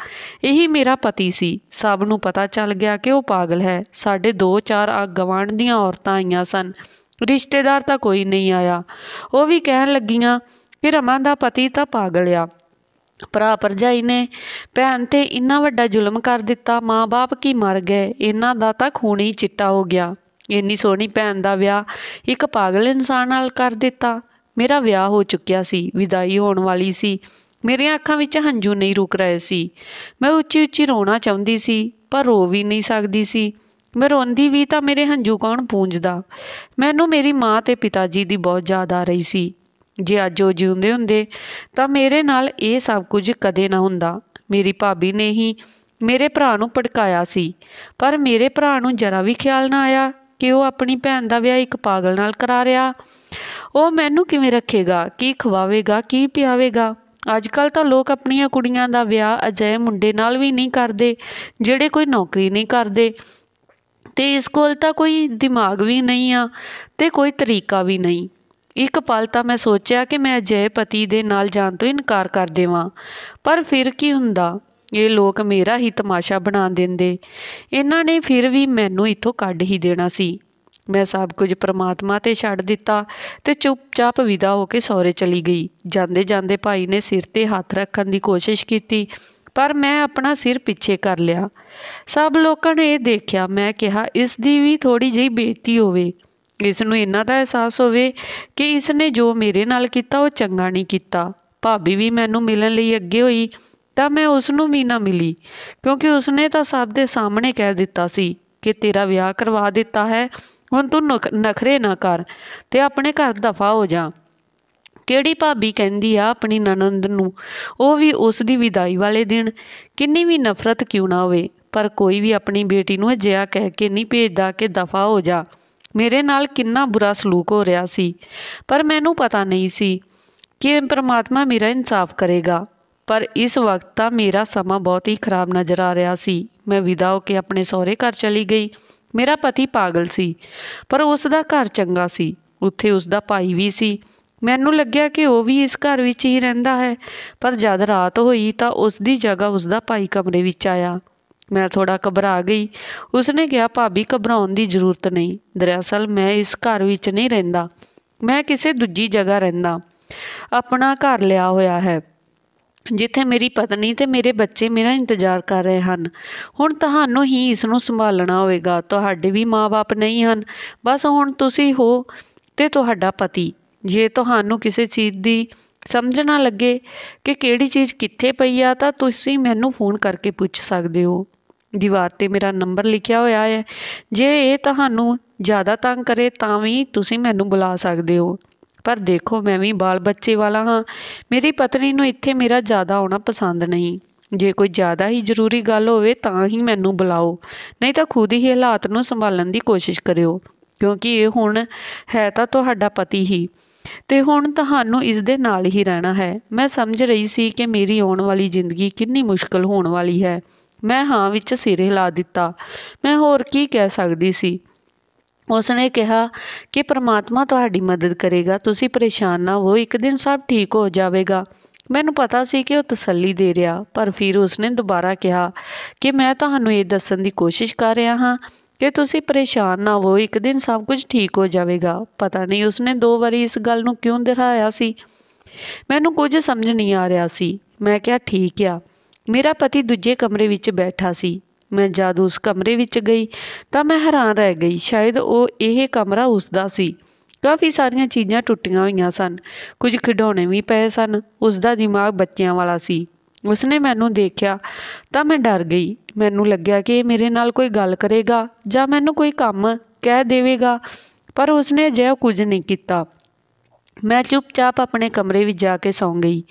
ਇਹੀ ਮੇਰਾ ਪਤੀ ਸੀ। ਸਭ ਨੂੰ ਪਤਾ ਚੱਲ ਗਿਆ ਕਿ ਉਹ ਪਾਗਲ ਹੈ। ਸਾਡੇ 2-4 ਗਵਾਂਢ ਦੀਆਂ ਔਰਤਾਂ ਆਈਆਂ ਸਨ, ਰਿਸ਼ਤੇਦਾਰ ਤਾਂ ਕੋਈ ਨਹੀਂ ਆਇਆ। ਉਹ ਵੀ ਕਹਿਣ ਲੱਗੀਆਂ ਕਿ ਰਮਨ ਦਾ ਪਤੀ ਤਾਂ ਪਾਗਲ ਆ। ਭਰਾ ਭਰਜਾਈ ਨੇ ਭੈਣ 'ਤੇ ਇੰਨਾ ਵੱਡਾ ਜ਼ੁਲਮ ਕਰ ਦਿੱਤਾ। ਮਾਂ ਬਾਪ ਕੀ ਮਰ ਗਏ, ਇਹਨਾਂ ਦਾ ਤਾਂ ਖੂਨ ਹੀ ਚਿੱਟਾ ਹੋ ਗਿਆ। ਇੰਨੀ ਸੋਹਣੀ ਭੈਣ ਦਾ ਵਿਆਹ ਇੱਕ ਪਾਗਲ ਇਨਸਾਨ ਨਾਲ ਕਰ ਦਿੱਤਾ। ਮੇਰਾ ਵਿਆਹ ਹੋ ਚੁੱਕਿਆ ਸੀ, ਵਿਦਾਈ ਹੋਣ ਵਾਲੀ ਸੀ। ਮੇਰੀਆਂ ਅੱਖਾਂ ਵਿੱਚ ਹੰਝੂ ਨਹੀਂ ਰੁਕ ਰਹੇ ਸੀ। ਮੈਂ ਉੱਚੀ ਉੱਚੀ ਰੋਣਾ ਚਾਹੁੰਦੀ ਸੀ, ਪਰ ਰੋ ਵੀ ਨਹੀਂ ਸਕਦੀ ਸੀ। ਮੈਂ ਰੋਂਦੀ ਵੀ ਤਾਂ ਮੇਰੇ ਹੰਝੂ ਕੌਣ ਪੂੰਝਦਾ। ਮੈਨੂੰ ਮੇਰੀ ਮਾਂ ਅਤੇ ਪਿਤਾ ਜੀ ਦੀ ਬਹੁਤ ਯਾਦ ਆ ਰਹੀ ਸੀ। ਜੇ ਅੱਜ ਉਹ ਜਿਉਂਦੇ ਹੁੰਦੇ ਤਾਂ ਮੇਰੇ ਨਾਲ ਇਹ ਸਭ ਕੁਝ ਕਦੇ ਨਾ ਹੁੰਦਾ। ਮੇਰੀ ਭਾਬੀ ਨੇ ਹੀ ਮੇਰੇ ਭਰਾ ਨੂੰ ਭੜਕਾਇਆ ਸੀ, ਪਰ ਮੇਰੇ ਭਰਾ ਨੂੰ ਜਰਾ ਵੀ ਖਿਆਲ ਨਾ ਆਇਆ ਕਿ ਉਹ ਆਪਣੀ ਭੈਣ ਦਾ ਵਿਆਹ ਇੱਕ ਪਾਗਲ ਨਾਲ ਕਰਾ ਰਿਹਾ। ਉਹ ਮੈਨੂੰ ਕਿਵੇਂ ਰੱਖੇਗਾ, ਕੀ ਖਵਾਵੇਗਾ, ਕੀ ਪਿਆਵੇਗਾ। ਅੱਜ ਕੱਲ੍ਹ ਤਾਂ ਲੋਕ ਆਪਣੀਆਂ ਕੁੜੀਆਂ ਦਾ ਵਿਆਹ ਅਜਿਹੇ ਮੁੰਡੇ ਨਾਲ ਵੀ ਨਹੀਂ ਕਰਦੇ ਜਿਹੜੇ ਕੋਈ ਨੌਕਰੀ ਨਹੀਂ ਕਰਦੇ, ਅਤੇ ਇਸ ਕੋਲ ਤਾਂ ਕੋਈ ਦਿਮਾਗ ਵੀ ਨਹੀਂ ਆ ਅਤੇ ਕੋਈ ਤਰੀਕਾ ਵੀ ਨਹੀਂ। ਇੱਕ ਪਲ ਤਾਂ ਮੈਂ ਸੋਚਿਆ ਕਿ ਮੈਂ ਅਜਿਹੇ ਪਤੀ ਦੇ ਨਾਲ ਜਾਣ ਤੋਂ ਇਨਕਾਰ ਕਰ ਦੇਵਾਂ, ਪਰ ਫਿਰ ਕੀ ਹੁੰਦਾ, ਇਹ ਲੋਕ ਮੇਰਾ ਹੀ ਤਮਾਸ਼ਾ ਬਣਾ ਦਿੰਦੇ। ਇਹਨਾਂ ਨੇ ਫਿਰ ਵੀ ਮੈਨੂੰ ਇੱਥੋਂ ਕੱਢ ਹੀ ਦੇਣਾ ਸੀ। ਮੈਂ ਸਭ ਕੁਝ ਪਰਮਾਤਮਾ 'ਤੇ ਛੱਡ ਦਿੱਤਾ ਅਤੇ ਚੁੱਪਚਾਪ ਵਿਦਾ ਹੋ ਕੇ ਸਹੁਰੇ ਚਲੀ ਗਈ। ਜਾਂਦੇ ਜਾਂਦੇ ਭਾਈ ਨੇ ਸਿਰ 'ਤੇ ਹੱਥ ਰੱਖਣ ਦੀ ਕੋਸ਼ਿਸ਼ ਕੀਤੀ, ਪਰ ਮੈਂ ਆਪਣਾ ਸਿਰ ਪਿੱਛੇ ਕਰ ਲਿਆ। ਸਭ ਲੋਕਾਂ ਨੇ ਇਹ ਦੇਖਿਆ। ਮੈਂ ਕਿਹਾ, ਇਸ ਦੀ ਵੀ ਥੋੜ੍ਹੀ ਜਿਹੀ ਬੇਇੱਜ਼ਤੀ ਹੋਵੇ, ਇਸ ਨੂੰ ਇਹਨਾਂ ਦਾ ਅਹਿਸਾਸ ਹੋਵੇ ਕਿ ਇਸ ਨੇ ਜੋ ਮੇਰੇ ਨਾਲ ਕੀਤਾ ਉਹ ਚੰਗਾ ਨਹੀਂ ਕੀਤਾ। ਭਾਬੀ ਵੀ ਮੈਨੂੰ ਮਿਲਣ ਲਈ ਅੱਗੇ ਹੋਈ ਤਾਂ ਮੈਂ ਉਸ ਨੂੰ ਵੀ ਨਾ ਮਿਲੀ, ਕਿਉਂਕਿ ਉਸਨੇ ਤਾਂ ਸਭ ਦੇ ਸਾਹਮਣੇ ਕਹਿ ਦਿੱਤਾ ਸੀ ਕਿ ਤੇਰਾ ਵਿਆਹ ਕਰਵਾ ਦਿੱਤਾ ਹੈ, ਹੁਣ ਤੂੰ ਨਖਰੇ ਨਾ ਕਰ ਅਤੇ ਆਪਣੇ ਘਰ ਦਫਾ ਹੋ ਜਾ। ਕਿਹੜੀ ਭਾਬੀ ਕਹਿੰਦੀ ਆ ਆਪਣੀ ਨਣਦ ਨੂੰ, ਉਹ ਵੀ ਉਸ ਦੀ ਵਿਦਾਈ ਵਾਲੇ ਦਿਨ, ਕਿੰਨੀ ਵੀ ਨਫ਼ਰਤ ਕਿਉਂ ਨਾ ਹੋਵੇ, ਪਰ ਕੋਈ ਵੀ ਆਪਣੀ ਬੇਟੀ ਨੂੰ ਅਜਿਹਾ ਕਹਿ ਕੇ ਨਹੀਂ ਭੇਜਦਾ ਕਿ ਦਫਾ ਹੋ ਜਾ। ਮੇਰੇ ਨਾਲ ਕਿੰਨਾ ਬੁਰਾ ਸਲੂਕ ਹੋ ਰਿਹਾ ਸੀ, ਪਰ ਮੈਨੂੰ ਪਤਾ ਨਹੀਂ ਸੀ ਕਿ ਪਰਮਾਤਮਾ ਮੇਰਾ ਇਨਸਾਫ ਕਰੇਗਾ। ਪਰ ਇਸ ਵਕਤ ਤਾਂ ਮੇਰਾ ਸਮਾਂ ਬਹੁਤ ਹੀ ਖਰਾਬ ਨਜ਼ਰ ਆ ਰਿਹਾ ਸੀ। ਮੈਂ ਵਿਦਾ ਹੋ ਕੇ ਆਪਣੇ ਸਹੁਰੇ ਘਰ ਚਲੀ ਗਈ। ਮੇਰਾ ਪਤੀ ਪਾਗਲ ਸੀ, ਪਰ ਉਸ ਦਾ ਘਰ ਚੰਗਾ ਸੀ। ਉੱਥੇ ਉਸ ਦਾ ਭਾਈ ਵੀ ਸੀ। ਮੈਨੂੰ ਲੱਗਿਆ ਕਿ ਉਹ ਵੀ ਇਸ ਘਰ ਵਿੱਚ ਹੀ ਰਹਿੰਦਾ ਹੈ, ਪਰ ਜਦ ਰਾਤ ਹੋਈ ਤਾਂ ਉਸ ਦੀ ਜਗ੍ਹਾ ਉਸ ਦਾ ਭਾਈ ਕਮਰੇ ਵਿੱਚ ਆਇਆ। ਮੈਂ ਥੋੜ੍ਹਾ ਘਬਰਾ ਗਈ। ਉਸਨੇ ਕਿਹਾ, ਭਾਬੀ ਘਬਰਾਉਣ ਦੀ ਜ਼ਰੂਰਤ ਨਹੀਂ। ਦਰਅਸਲ ਮੈਂ ਇਸ ਘਰ ਵਿੱਚ ਨਹੀਂ ਰਹਿੰਦਾ, ਮੈਂ ਕਿਸੇ ਦੂਜੀ ਜਗ੍ਹਾ ਰਹਿੰਦਾ। ਆਪਣਾ ਘਰ ਲਿਆ ਹੋਇਆ ਹੈ, ਜਿੱਥੇ ਮੇਰੀ ਪਤਨੀ ਅਤੇ ਮੇਰੇ ਬੱਚੇ ਮੇਰਾ ਇੰਤਜ਼ਾਰ ਕਰ ਰਹੇ ਹਨ। ਹੁਣ ਤੁਹਾਨੂੰ ਹੀ ਇਸ ਨੂੰ ਸੰਭਾਲਣਾ ਹੋਵੇਗਾ। ਤੁਹਾਡੇ ਵੀ ਮਾਂ-ਬਾਪ ਨਹੀਂ ਹਨ, ਬਸ ਹੁਣ ਤੁਸੀਂ ਹੋ ਅਤੇ ਤੁਹਾਡਾ ਪਤੀ। ਜੇ ਤੁਹਾਨੂੰ ਕਿਸੇ ਚੀਜ਼ ਦੀ ਸਮਝ ਨਾ ਲੱਗੇ ਕਿ ਕਿਹੜੀ ਚੀਜ਼ ਕਿੱਥੇ ਪਈ ਆ, ਤਾਂ ਤੁਸੀਂ ਮੈਨੂੰ ਫੋਨ ਕਰਕੇ ਪੁੱਛ ਸਕਦੇ ਹੋ। ਦੀਵਾਰ 'ਤੇ ਮੇਰਾ ਨੰਬਰ ਲਿਖਿਆ ਹੋਇਆ ਹੈ। ਜੇ ਇਹ ਤੁਹਾਨੂੰ ਜ਼ਿਆਦਾ ਤੰਗ ਕਰੇ ਤਾਂ ਵੀ ਤੁਸੀਂ ਮੈਨੂੰ ਬੁਲਾ ਸਕਦੇ ਹੋ। ਪਰ ਦੇਖੋ, ਮੈਂ ਵੀ ਬਾਲ ਬੱਚੇ ਵਾਲਾ ਹਾਂ। ਮੇਰੀ ਪਤਨੀ ਨੂੰ ਇੱਥੇ ਮੇਰਾ ਜ਼ਿਆਦਾ ਆਉਣਾ ਪਸੰਦ ਨਹੀਂ। ਜੇ ਕੋਈ ਜ਼ਿਆਦਾ ਹੀ ਜ਼ਰੂਰੀ ਗੱਲ ਹੋਵੇ ਤਾਂ ਹੀ ਮੈਨੂੰ ਬੁਲਾਓ, ਨਹੀਂ ਤਾਂ ਖੁਦ ਹੀ ਹਾਲਾਤ ਨੂੰ ਸੰਭਾਲਣ ਦੀ ਕੋਸ਼ਿਸ਼ ਕਰਿਓ, ਕਿਉਂਕਿ ਇਹ ਹੁਣ ਹੈ ਤਾਂ ਤੁਹਾਡਾ ਪਤੀ ਹੀ, ਅਤੇ ਹੁਣ ਤੁਹਾਨੂੰ ਇਸ ਦੇ ਨਾਲ ਹੀ ਰਹਿਣਾ ਹੈ। ਮੈਂ ਸਮਝ ਰਹੀ ਸੀ ਕਿ ਮੇਰੀ ਆਉਣ ਵਾਲੀ ਜ਼ਿੰਦਗੀ ਕਿੰਨੀ ਮੁਸ਼ਕਿਲ ਹੋਣ ਵਾਲੀ ਹੈ। ਮੈਂ ਹਾਂ ਵਿੱਚ ਸਿਰ ਹਿਲਾ ਦਿੱਤਾ। ਮੈਂ ਹੋਰ ਕੀ ਕਹਿ ਸਕਦੀ ਸੀ। ਉਸਨੇ ਕਿਹਾ ਕਿ ਪਰਮਾਤਮਾ ਤੁਹਾਡੀ ਮਦਦ ਕਰੇਗਾ, ਤੁਸੀਂ ਪਰੇਸ਼ਾਨ ਨਾ ਹੋ, ਇੱਕ ਦਿਨ ਸਭ ਠੀਕ ਹੋ ਜਾਵੇਗਾ। ਮੈਨੂੰ ਪਤਾ ਸੀ ਕਿ ਉਹ ਤਸੱਲੀ ਦੇ ਰਿਹਾ, ਪਰ ਫਿਰ ਉਸਨੇ ਦੁਬਾਰਾ ਕਿਹਾ ਕਿ ਮੈਂ ਤੁਹਾਨੂੰ ਇਹ ਦੱਸਣ ਦੀ ਕੋਸ਼ਿਸ਼ ਕਰ ਰਿਹਾ ਹਾਂ ਕਿ ਤੁਸੀਂ ਪਰੇਸ਼ਾਨ ਨਾ ਹੋ, ਇੱਕ ਦਿਨ ਸਭ ਕੁਝ ਠੀਕ ਹੋ ਜਾਵੇਗਾ। ਪਤਾ ਨਹੀਂ ਉਸਨੇ 2 ਵਾਰੀ ਇਸ ਗੱਲ ਨੂੰ ਕਿਉਂ ਦੁਹਰਾਇਆ ਸੀ। ਮੈਨੂੰ ਕੁਝ ਸਮਝ ਨਹੀਂ ਆ ਰਿਹਾ ਸੀ। ਮੈਂ ਕਿਹਾ, ਠੀਕ ਆ। ਮੇਰਾ ਪਤੀ ਦੂਜੇ ਕਮਰੇ ਵਿੱਚ ਬੈਠਾ ਸੀ। ਮੈਂ ਜਦ ਉਸ ਕਮਰੇ ਵਿੱਚ ਗਈ ਤਾਂ ਮੈਂ ਹੈਰਾਨ ਰਹਿ ਗਈ। ਸ਼ਾਇਦ ਇਹ ਕਮਰਾ ਉਸਦਾ ਸੀ। ਕਾਫੀ ਸਾਰੀਆਂ ਚੀਜ਼ਾਂ ਟੁੱਟੀਆਂ ਹੋਈਆਂ ਸਨ, ਕੁਝ ਖਿਡੌਣੇ ਵੀ ਪਏ ਸਨ। ਉਸਦਾ ਦਿਮਾਗ ਬੱਚਿਆਂ ਵਾਲਾ ਸੀ। ਉਸਨੇ ਮੈਨੂੰ ਦੇਖਿਆ ਤਾਂ ਮੈਂ ਡਰ ਗਈ। ਮੈਨੂੰ ਲੱਗਿਆ ਕਿ ਇਹ ਮੇਰੇ ਨਾਲ ਕੋਈ ਗੱਲ ਕਰੇਗਾ ਜਾਂ ਮੈਨੂੰ ਕੋਈ ਕੰਮ ਕਹਿ ਦੇਵੇਗਾ, ਪਰ ਉਸਨੇ ਅਜਿਹਾ ਕੁਝ ਨਹੀਂ ਕੀਤਾ। ਮੈਂ ਚੁੱਪਚਾਪ ਆਪਣੇ ਕਮਰੇ ਵਿੱਚ ਜਾ ਕੇ ਸੌਂ ਗਈ।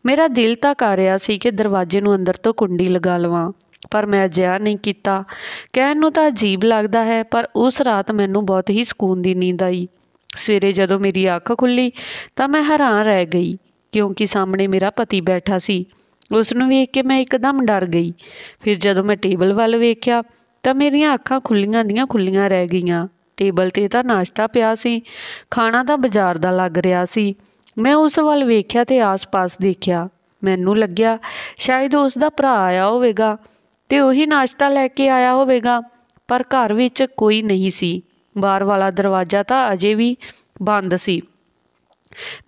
ਮੇਰਾ ਦਿਲ ਤਾਂ ਕਰ ਰਿਹਾ ਸੀ ਕਿ ਦਰਵਾਜ਼ੇ ਨੂੰ ਅੰਦਰ ਤੋਂ ਕੁੰਡੀ ਲਗਾ ਲਵਾਂ, ਪਰ ਮੈਂ ਅਜਿਹਾ ਨਹੀਂ ਕੀਤਾ। ਕਹਿਣ ਨੂੰ ਤਾਂ ਅਜੀਬ ਲੱਗਦਾ ਹੈ, ਪਰ ਉਸ ਰਾਤ ਮੈਨੂੰ ਬਹੁਤ ਹੀ ਸਕੂਨ ਦੀ ਨੀਂਦ ਆਈ। ਸਵੇਰੇ ਜਦੋਂ ਮੇਰੀ ਅੱਖ ਖੁੱਲ੍ਹੀ ਤਾਂ ਮੈਂ ਹੈਰਾਨ ਰਹਿ ਗਈ, ਕਿਉਂਕਿ ਸਾਹਮਣੇ ਮੇਰਾ ਪਤੀ ਬੈਠਾ ਸੀ। ਉਸ ਨੂੰ ਵੇਖ ਕੇ ਮੈਂ ਇੱਕਦਮ ਡਰ ਗਈ। ਫਿਰ ਜਦੋਂ ਮੈਂ ਟੇਬਲ ਵੱਲ ਵੇਖਿਆ ਤਾਂ ਮੇਰੀਆਂ ਅੱਖਾਂ ਖੁੱਲ੍ਹੀਆਂ ਦੀਆਂ ਖੁੱਲ੍ਹੀਆਂ ਰਹਿ ਗਈਆਂ। ਟੇਬਲ 'ਤੇ ਤਾਂ ਨਾਸ਼ਤਾ ਪਿਆ ਸੀ, ਖਾਣਾ ਤਾਂ ਬਾਜ਼ਾਰ ਦਾ ਲੱਗ ਰਿਹਾ ਸੀ। ਮੈਂ ਉਸ ਵੱਲ ਵੇਖਿਆ ਅਤੇ ਆਸ-ਪਾਸ ਦੇਖਿਆ। ਮੈਨੂੰ ਲੱਗਿਆ ਸ਼ਾਇਦ ਉਸ ਦਾ ਭਰਾ ਆਇਆ ਹੋਵੇਗਾ ਤੇ ਉਹੀ ਨਾਸ਼ਤਾ ਲੈ ਕੇ ਆਇਆ ਹੋਵੇਗਾ, ਪਰ ਘਰ ਵਿੱਚ ਕੋਈ ਨਹੀਂ ਸੀ। ਬਾਹਰ ਵਾਲਾ ਦਰਵਾਜ਼ਾ ਤਾਂ ਅਜੇ ਵੀ ਬੰਦ ਸੀ।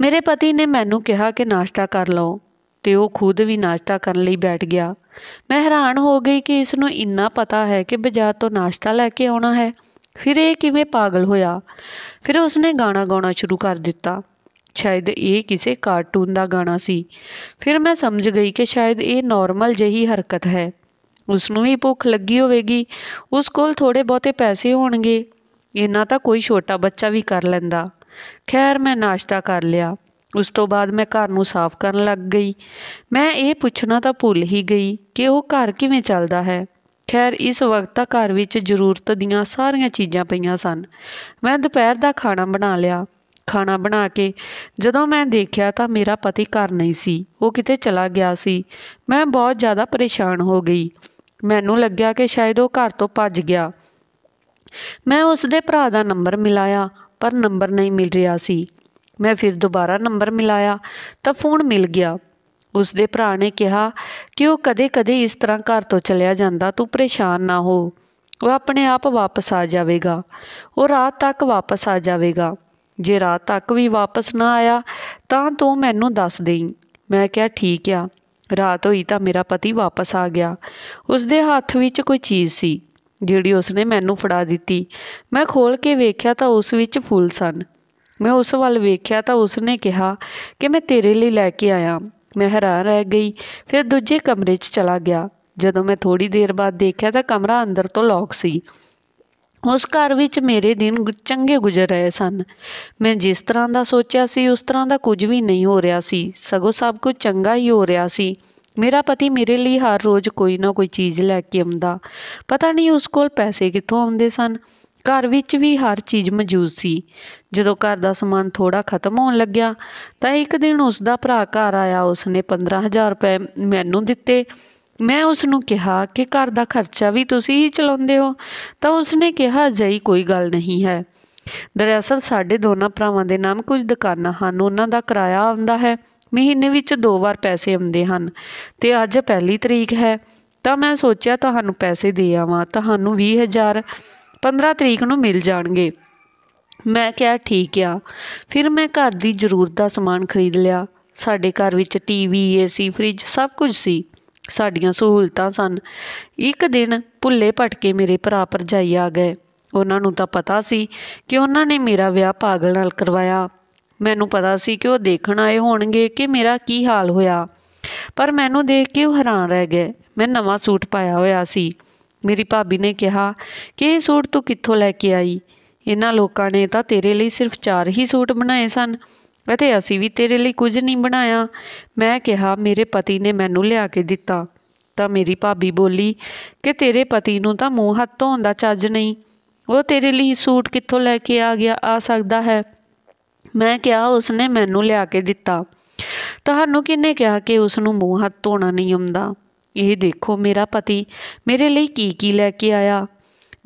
ਮੇਰੇ ਪਤੀ ਨੇ ਮੈਨੂੰ ਕਿਹਾ ਕਿ ਨਾਸ਼ਤਾ ਕਰ ਲਓ ਤੇ ਉਹ ਖੁਦ ਵੀ ਨਾਸ਼ਤਾ ਕਰਨ ਲਈ ਬੈਠ ਗਿਆ। ਮੈਂ ਹੈਰਾਨ ਹੋ ਗਈ ਕਿ ਇਸ ਨੂੰ ਇੰਨਾ ਪਤਾ ਹੈ ਕਿ ਬਾਜ਼ਾਰ ਤੋਂ ਨਾਸ਼ਤਾ ਲੈ ਕੇ ਆਉਣਾ ਹੈ। ਫਿਰ ਇਹ ਕਿਵੇਂ ਪਾਗਲ ਹੋਇਆ? ਫਿਰ ਉਸਨੇ ਗਾਣਾ ਗਾਉਣਾ ਸ਼ੁਰੂ ਕਰ ਦਿੱਤਾ। ਸ਼ਾਇਦ ਇਹ ਕਿਸੇ ਕਾਰਟੂਨ ਦਾ ਗਾਣਾ ਸੀ। ਫਿਰ ਮੈਂ ਸਮਝ ਗਈ ਕਿ ਸ਼ਾਇਦ ਇਹ ਨੋਰਮਲ ਜਿਹੀ ਹਰਕਤ ਹੈ। ਉਸ ਨੂੰ ਵੀ ਭੁੱਖ ਲੱਗੀ ਹੋਵੇਗੀ, ਉਸ ਕੋਲ ਥੋੜ੍ਹੇ ਬਹੁਤੇ ਪੈਸੇ ਹੋਣਗੇ, ਇੰਨਾ ਤਾਂ ਕੋਈ ਛੋਟਾ ਬੱਚਾ ਵੀ ਕਰ ਲੈਂਦਾ। ਖੈਰ ਮੈਂ ਨਾਸ਼ਤਾ ਕਰ ਲਿਆ। ਉਸ ਤੋਂ ਬਾਅਦ ਮੈਂ ਘਰ ਨੂੰ ਸਾਫ਼ ਕਰਨ ਲੱਗ ਗਈ। ਮੈਂ ਇਹ ਪੁੱਛਣਾ ਤਾਂ ਭੁੱਲ ਹੀ ਗਈ ਕਿ ਉਹ ਘਰ ਕਿਵੇਂ ਚੱਲਦਾ ਹੈ। ਖੈਰ ਇਸ ਵਕਤ ਤਾਂ ਘਰ ਵਿੱਚ ਜ਼ਰੂਰਤ ਦੀਆਂ ਸਾਰੀਆਂ ਚੀਜ਼ਾਂ ਪਈਆਂ ਸਨ। ਮੈਂ ਦੁਪਹਿਰ ਦਾ ਖਾਣਾ ਬਣਾ ਲਿਆ। ਖਾਣਾ ਬਣਾ ਕੇ ਜਦੋਂ ਮੈਂ ਦੇਖਿਆ ਤਾਂ ਮੇਰਾ ਪਤੀ ਘਰ ਨਹੀਂ ਸੀ, ਉਹ ਕਿਤੇ ਚਲਾ ਗਿਆ ਸੀ। ਮੈਂ ਬਹੁਤ ਜ਼ਿਆਦਾ ਪਰੇਸ਼ਾਨ ਹੋ ਗਈ। ਮੈਨੂੰ ਲੱਗਿਆ ਕਿ ਸ਼ਾਇਦ ਉਹ ਘਰ ਤੋਂ ਭੱਜ ਗਿਆ। ਮੈਂ ਉਸ ਦੇ ਭਰਾ ਦਾ ਨੰਬਰ ਮਿਲਾਇਆ, ਪਰ ਨੰਬਰ ਨਹੀਂ ਮਿਲ ਰਿਹਾ ਸੀ। ਮੈਂ ਫਿਰ ਦੁਬਾਰਾ ਨੰਬਰ ਮਿਲਾਇਆ ਤਾਂ ਫੋਨ ਮਿਲ ਗਿਆ। ਉਸ ਦੇ ਭਰਾ ਨੇ ਕਿਹਾ ਕਿ ਉਹ ਕਦੇ-ਕਦੇ ਇਸ ਤਰ੍ਹਾਂ ਘਰ ਤੋਂ ਚਲਿਆ ਜਾਂਦਾ, ਤੂੰ ਪਰੇਸ਼ਾਨ ਨਾ ਹੋ, ਉਹ ਆਪਣੇ ਆਪ ਵਾਪਸ ਆ ਜਾਵੇਗਾ। ਉਹ ਰਾਤ ਤੱਕ ਵਾਪਸ ਆ ਜਾਵੇਗਾ। ਜੇ ਰਾਤ ਤੱਕ ਵੀ ਵਾਪਸ ਨਾ ਆਇਆ ਤਾਂ ਤੂੰ ਮੈਨੂੰ ਦੱਸ ਦੇਈਂ। ਮੈਂ ਕਿਹਾ ਠੀਕ ਆ। ਰਾਤ ਹੋਈ ਤਾਂ ਮੇਰਾ ਪਤੀ ਵਾਪਸ ਆ ਗਿਆ। ਉਸ ਦੇ ਹੱਥ ਵਿੱਚ ਕੋਈ ਚੀਜ਼ ਸੀ ਜਿਹੜੀ ਉਸਨੇ ਮੈਨੂੰ ਫੜਾ ਦਿੱਤੀ। ਮੈਂ ਖੋਲ੍ਹ ਕੇ ਵੇਖਿਆ ਤਾਂ ਉਸ ਵਿੱਚ ਫੁੱਲ ਸਨ। ਮੈਂ ਉਸ ਵੱਲ ਵੇਖਿਆ ਤਾਂ ਉਸਨੇ ਕਿਹਾ ਕਿ ਮੈਂ ਤੇਰੇ ਲਈ ਲੈ ਕੇ ਆਇਆ। ਮੈਂ ਹੈਰਾਨ ਰਹਿ ਗਈ। ਫਿਰ ਦੂਜੇ ਕਮਰੇ 'ਚ ਚਲਾ ਗਿਆ। ਜਦੋਂ ਮੈਂ ਥੋੜ੍ਹੀ ਦੇਰ ਬਾਅਦ ਦੇਖਿਆ ਤਾਂ ਕਮਰਾ ਅੰਦਰ ਤੋਂ ਲੌਕ ਸੀ। ਉਸ ਘਰ ਵਿੱਚ ਮੇਰੇ ਦਿਨ ਚੰਗੇ ਗੁਜ਼ਰ ਰਹੇ ਸਨ। ਮੈਂ ਜਿਸ ਤਰ੍ਹਾਂ ਦਾ ਸੋਚਿਆ ਸੀ ਉਸ ਤਰ੍ਹਾਂ ਦਾ ਕੁਝ ਵੀ ਨਹੀਂ ਹੋ ਰਿਹਾ ਸੀ, ਸਗੋਂ ਸਭ ਕੁਝ ਚੰਗਾ ਹੀ ਹੋ ਰਿਹਾ ਸੀ। ਮੇਰਾ ਪਤੀ ਮੇਰੇ ਲਈ ਹਰ ਰੋਜ਼ ਕੋਈ ਨਾ ਕੋਈ ਚੀਜ਼ ਲੈ ਕੇ ਆਉਂਦਾ। ਪਤਾ ਨਹੀਂ ਉਸ ਕੋਲ ਪੈਸੇ ਕਿੱਥੋਂ ਆਉਂਦੇ ਸਨ। ਘਰ ਵਿੱਚ ਵੀ ਹਰ ਚੀਜ਼ ਮੌਜੂਦ ਸੀ। ਜਦੋਂ ਘਰ ਦਾ ਸਮਾਨ ਥੋੜ੍ਹਾ ਖਤਮ ਹੋਣ ਲੱਗਿਆ ਤਾਂ ਇੱਕ ਦਿਨ ਉਸ ਦਾ ਭਰਾ ਘਰ ਆਇਆ। ਉਸਨੇ 15,000 ਰੁਪਏ ਮੈਨੂੰ ਦਿੱਤੇ। ਮੈਂ ਉਸ ਨੂੰ ਕਿਹਾ ਕਿ ਘਰ ਦਾ ਖਰਚਾ ਵੀ ਤੁਸੀਂ ਹੀ ਚਲਾਉਂਦੇ ਹੋ? ਤਾਂ ਉਸਨੇ ਕਿਹਾ ਅਜਿਹੀ ਕੋਈ ਗੱਲ ਨਹੀਂ ਹੈ। ਦਰਅਸਲ ਸਾਡੇ ਦੋਨਾਂ ਭਰਾਵਾਂ ਦੇ ਨਾਮ ਕੁਝ ਦੁਕਾਨਾਂ ਹਨ, ਉਹਨਾਂ ਦਾ ਕਿਰਾਇਆ ਆਉਂਦਾ ਹੈ। ਮਹੀਨੇ ਵਿੱਚ 2 ਵਾਰ ਪੈਸੇ ਆਉਂਦੇ ਹਨ ਤੇ ਅੱਜ ਪਹਿਲੀ ਤਰੀਕ ਹੈ ਤਾਂ ਮੈਂ ਸੋਚਿਆ ਤੁਹਾਨੂੰ ਪੈਸੇ ਦੇ ਆਵਾਂ। ਤੁਹਾਨੂੰ 20,000 15 ਤਰੀਕ ਨੂੰ ਮਿਲ ਜਾਣਗੇ। ਮੈਂ ਕਿਹਾ ਠੀਕ ਆ। ਫਿਰ ਮੈਂ ਘਰ ਦੀ ਜ਼ਰੂਰਤ ਦਾ ਸਮਾਨ ਖਰੀਦ ਲਿਆ। ਸਾਡੇ ਘਰ ਵਿੱਚ ਟੀਵੀ, ਏਸੀ, ਫਰਿੱਜ ਸਭ ਕੁਝ ਸੀ। ਸਾਡੀਆਂ ਸਹੂਲਤਾਂ ਸਨ। ਇੱਕ ਦਿਨ ਭੁੱਲੇ ਭਟਕੇ ਮੇਰੇ ਭਰਾ ਭਰਜਾਈ ਆ ਗਏ। ਉਹਨਾਂ ਨੂੰ ਤਾਂ ਪਤਾ ਸੀ ਕਿ ਉਹਨਾਂ ਨੇ ਮੇਰਾ ਵਿਆਹ ਪਾਗਲ ਨਾਲ ਕਰਵਾਇਆ। ਮੈਨੂੰ ਪਤਾ ਸੀ ਕਿ ਉਹ ਦੇਖਣ ਆਏ ਹੋਣਗੇ ਕਿ ਮੇਰਾ ਕੀ ਹਾਲ ਹੋਇਆ, ਪਰ ਮੈਨੂੰ ਦੇਖ ਕੇ ਉਹ ਹੈਰਾਨ ਰਹਿ ਗਏ। ਮੈਂ ਨਵਾਂ ਸੂਟ ਪਾਇਆ ਹੋਇਆ ਸੀ। ਮੇਰੀ ਭਾਬੀ ਨੇ ਕਿਹਾ ਕਿ ਇਹ ਸੂਟ ਤੂੰ ਕਿੱਥੋਂ ਲੈ ਕੇ ਆਈ? ਇਹਨਾਂ ਲੋਕਾਂ ਨੇ ਤਾਂ ਤੇਰੇ ਲਈ ਸਿਰਫ 4 ਹੀ ਸੂਟ ਬਣਾਏ ਸਨ ਅਤੇ ਅਸੀਂ ਵੀ ਤੇਰੇ ਲਈ ਕੁਝ ਨਹੀਂ ਬਣਾਇਆ। ਮੈਂ ਕਿਹਾ ਮੇਰੇ ਪਤੀ ਨੇ ਮੈਨੂੰ ਲਿਆ ਕੇ ਦਿੱਤਾ। ਤਾਂ ਮੇਰੀ ਭਾਬੀ ਬੋਲੀ ਕਿ ਤੇਰੇ ਪਤੀ ਨੂੰ ਤਾਂ ਮੂੰਹ ਹੱਥ ਧੋਣ ਦਾ ਚੱਜ ਨਹੀਂ, ਉਹ ਤੇਰੇ ਲਈ ਸੂਟ ਕਿੱਥੋਂ ਲੈ ਕੇ ਆ ਸਕਦਾ ਹੈ? ਮੈਂ ਕਿਹਾ ਉਸਨੇ ਮੈਨੂੰ ਲਿਆ ਕੇ ਦਿੱਤਾ। ਤੁਹਾਨੂੰ ਕਿਹਨੇ ਕਿਹਾ ਕਿ ਉਸ ਨੂੰ ਮੂੰਹ ਹੱਥ ਧੋਣਾ ਨਹੀਂ ਆਉਂਦਾ? ਇਹ ਦੇਖੋ ਮੇਰਾ ਪਤੀ ਮੇਰੇ ਲਈ ਕੀ ਲੈ ਕੇ ਆਇਆ।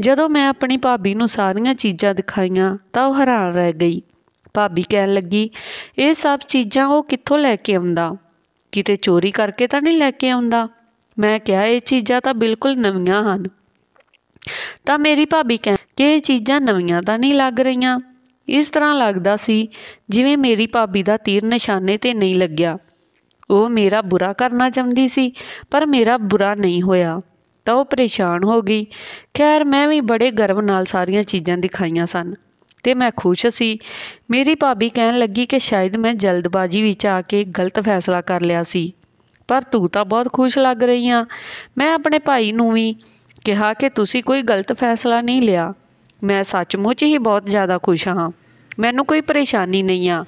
ਜਦੋਂ ਮੈਂ ਆਪਣੀ ਭਾਬੀ ਨੂੰ ਸਾਰੀਆਂ ਚੀਜ਼ਾਂ ਦਿਖਾਈਆਂ ਤਾਂ ਉਹ ਹੈਰਾਨ ਰਹਿ ਗਈ। ਭਾਬੀ ਕਹਿਣ ਲੱਗੀ ਇਹ ਸਭ ਚੀਜ਼ਾਂ ਉਹ ਕਿੱਥੋਂ ਲੈ ਕੇ ਆਉਂਦਾ? ਕਿਤੇ ਚੋਰੀ ਕਰਕੇ ਤਾਂ ਨਹੀਂ ਲੈ ਕੇ ਆਉਂਦਾ? ਮੈਂ ਕਿਹਾ ਇਹ ਚੀਜ਼ਾਂ ਤਾਂ ਬਿਲਕੁਲ ਨਵੀਆਂ ਹਨ। ਤਾਂ ਮੇਰੀ ਭਾਬੀ ਕਹਿ ਕਿ ਇਹ ਚੀਜ਼ਾਂ ਨਵੀਆਂ ਤਾਂ ਨਹੀਂ ਲੱਗ ਰਹੀਆਂ। ਇਸ ਤਰ੍ਹਾਂ ਲੱਗਦਾ ਸੀ ਜਿਵੇਂ ਮੇਰੀ ਭਾਬੀ ਦਾ ਤੀਰ ਨਿਸ਼ਾਨੇ 'ਤੇ ਨਹੀਂ ਲੱਗਿਆ। ਉਹ ਮੇਰਾ ਬੁਰਾ ਕਰਨਾ ਚਾਹੁੰਦੀ ਸੀ, ਪਰ ਮੇਰਾ ਬੁਰਾ ਨਹੀਂ ਹੋਇਆ। ਤਾਂ ਉਹ ਪਰੇਸ਼ਾਨ ਹੋ ਗਈ। ਖੈਰ ਮੈਂ ਵੀ ਬੜੇ ਗਰਵ ਨਾਲ ਸਾਰੀਆਂ ਚੀਜ਼ਾਂ ਦਿਖਾਈਆਂ ਸਨ ਤੇ ਮੈਂ ਖੁਸ਼ ਸੀ। ਮੇਰੀ ਭਾਬੀ ਕਹਿਣ ਲੱਗੀ ਕਿ ਸ਼ਾਇਦ ਮੈਂ ਜਲਦਬਾਜ਼ੀ ਵਿੱਚ ਆ ਕੇ ਗਲਤ ਫੈਸਲਾ ਕਰ ਲਿਆ ਸੀ, ਪਰ ਤੂੰ ਤਾਂ ਬਹੁਤ ਖੁਸ਼ ਲੱਗ ਰਹੀ ਆ। ਮੈਂ ਆਪਣੇ ਭਾਈ ਨੂੰ ਵੀ ਕਿਹਾ ਕਿ ਤੁਸੀਂ ਕੋਈ ਗਲਤ ਫੈਸਲਾ ਨਹੀਂ ਲਿਆ। ਮੈਂ ਸੱਚਮੁੱਚ ਹੀ ਬਹੁਤ ਜ਼ਿਆਦਾ ਖੁਸ਼ ਹਾਂ। ਮੈਨੂੰ ਕੋਈ ਪਰੇਸ਼ਾਨੀ ਨਹੀਂ ਆ,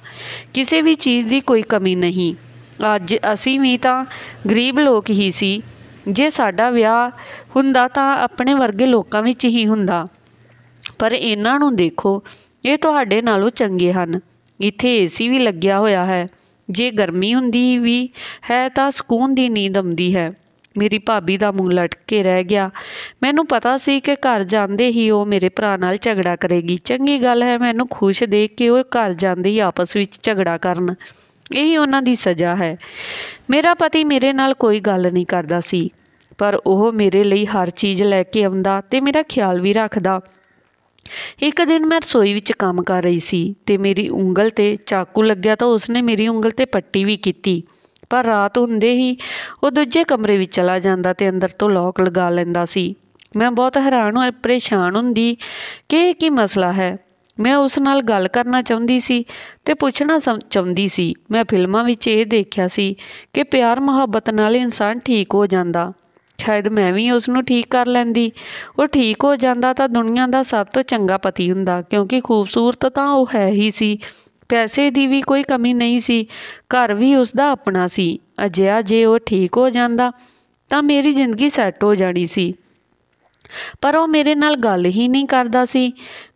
ਕਿਸੇ ਵੀ ਚੀਜ਼ ਦੀ ਕੋਈ ਕਮੀ ਨਹੀਂ। ਅੱਜ ਅਸੀਂ ਵੀ ਤਾਂ ਗਰੀਬ ਲੋਕ ਹੀ ਸੀ। ਜੇ ਸਾਡਾ ਵਿਆਹ ਹੁੰਦਾ ਤਾਂ ਆਪਣੇ ਵਰਗੇ ਲੋਕਾਂ ਵਿੱਚ ਹੀ ਹੁੰਦਾ, ਪਰ ਇਹਨਾਂ ਨੂੰ ਦੇਖੋ, ਇਹ ਤੁਹਾਡੇ ਨਾਲੋਂ ਚੰਗੇ ਹਨ। ਇੱਥੇ ਏਸੀ ਵੀ ਲੱਗਿਆ ਹੋਇਆ ਹੈ। ਜੇ ਗਰਮੀ ਹੁੰਦੀ ਵੀ ਹੈ ਤਾਂ ਸਕੂਨ ਦੀ ਨੀਂਦ ਆਉਂਦੀ ਹੈ। ਮੇਰੀ ਭਾਬੀ ਦਾ ਮੂੰਹ ਲਟਕ ਕੇ ਰਹਿ ਗਿਆ। ਮੈਨੂੰ ਪਤਾ ਸੀ ਕਿ ਘਰ ਜਾਂਦੇ ਹੀ ਉਹ ਮੇਰੇ ਭਰਾ ਨਾਲ ਝਗੜਾ ਕਰੇਗੀ। ਚੰਗੀ ਗੱਲ ਹੈ, ਮੈਨੂੰ ਖੁਸ਼ ਦੇਖ ਕੇ ਉਹ ਘਰ ਜਾਂਦੇ ਹੀ ਆਪਸ ਵਿੱਚ ਝਗੜਾ ਕਰਨ। ਇਹੀ ਉਹਨਾਂ ਦੀ ਸਜ਼ਾ ਹੈ। ਮੇਰਾ ਪਤੀ ਮੇਰੇ ਨਾਲ ਕੋਈ ਗੱਲ ਨਹੀਂ ਕਰਦਾ ਸੀ, ਪਰ ਉਹ ਮੇਰੇ ਲਈ ਹਰ ਚੀਜ਼ ਲੈ ਕੇ ਆਉਂਦਾ ਤੇ ਮੇਰਾ ਖਿਆਲ ਵੀ ਰੱਖਦਾ। ਇੱਕ ਦਿਨ ਮੈਂ ਰਸੋਈ ਵਿੱਚ ਕੰਮ ਕਰ ਰਹੀ ਸੀ ਤੇ ਮੇਰੀ ਉਂਗਲ ਤੇ ਚਾਕੂ ਲੱਗਿਆ ਤਾਂ ਉਸਨੇ ਮੇਰੀ ਉਂਗਲ ਤੇ ਪੱਟੀ ਵੀ ਕੀਤੀ। ਪਰ ਰਾਤ ਹੁੰਦੇ ਹੀ ਉਹ ਦੂਜੇ ਕਮਰੇ ਵਿੱਚ ਚਲਾ ਜਾਂਦਾ ਤੇ ਅੰਦਰ ਤੋਂ ਲੋਕ ਲਗਾ ਲੈਂਦਾ ਸੀ। ਮੈਂ ਬਹੁਤ ਹੈਰਾਨ ਔਰ ਪਰੇਸ਼ਾਨ ਹੁੰਦੀ ਕਿ ਇਹ ਕੀ ਮਸਲਾ ਹੈ। ਮੈਂ ਉਸ ਨਾਲ ਗੱਲ ਕਰਨਾ ਚਾਹੁੰਦੀ ਸੀ ਤੇ ਪੁੱਛਣਾ ਚਾਹੁੰਦੀ ਸੀ। ਮੈਂ ਫਿਲਮਾਂ ਵਿੱਚ ਇਹ ਦੇਖਿਆ ਸੀ ਕਿ ਪਿਆਰ ਮੁਹੱਬਤ ਨਾਲ ਇਨਸਾਨ ਠੀਕ ਹੋ ਜਾਂਦਾ। ਸ਼ਾਇਦ ਮੈਂ ਵੀ ਉਸ ਨੂੰ ਠੀਕ ਕਰ ਲੈਂਦੀ। ਉਹ ਠੀਕ ਹੋ ਜਾਂਦਾ ਤਾਂ ਦੁਨੀਆ ਦਾ ਸਭ ਤੋਂ ਚੰਗਾ ਪਤੀ ਹੁੰਦਾ, ਕਿਉਂਕਿ ਖੂਬਸੂਰਤ ਤਾਂ ਉਹ ਹੈ ਹੀ ਸੀ। ਪੈਸੇ ਦੀ ਵੀ ਕੋਈ ਕਮੀ ਨਹੀਂ ਸੀ, ਘਰ ਵੀ ਉਸਦਾ ਆਪਣਾ ਸੀ। ਅਜਿਹਾ ਜੇ ਉਹ ਠੀਕ ਹੋ ਜਾਂਦਾ ਤਾਂ ਮੇਰੀ ਜ਼ਿੰਦਗੀ ਸੈੱਟ ਹੋ ਜਾਣੀ ਸੀ। ਪਰ ਉਹ ਮੇਰੇ ਨਾਲ ਗੱਲ ਹੀ ਨਹੀਂ ਕਰਦਾ ਸੀ।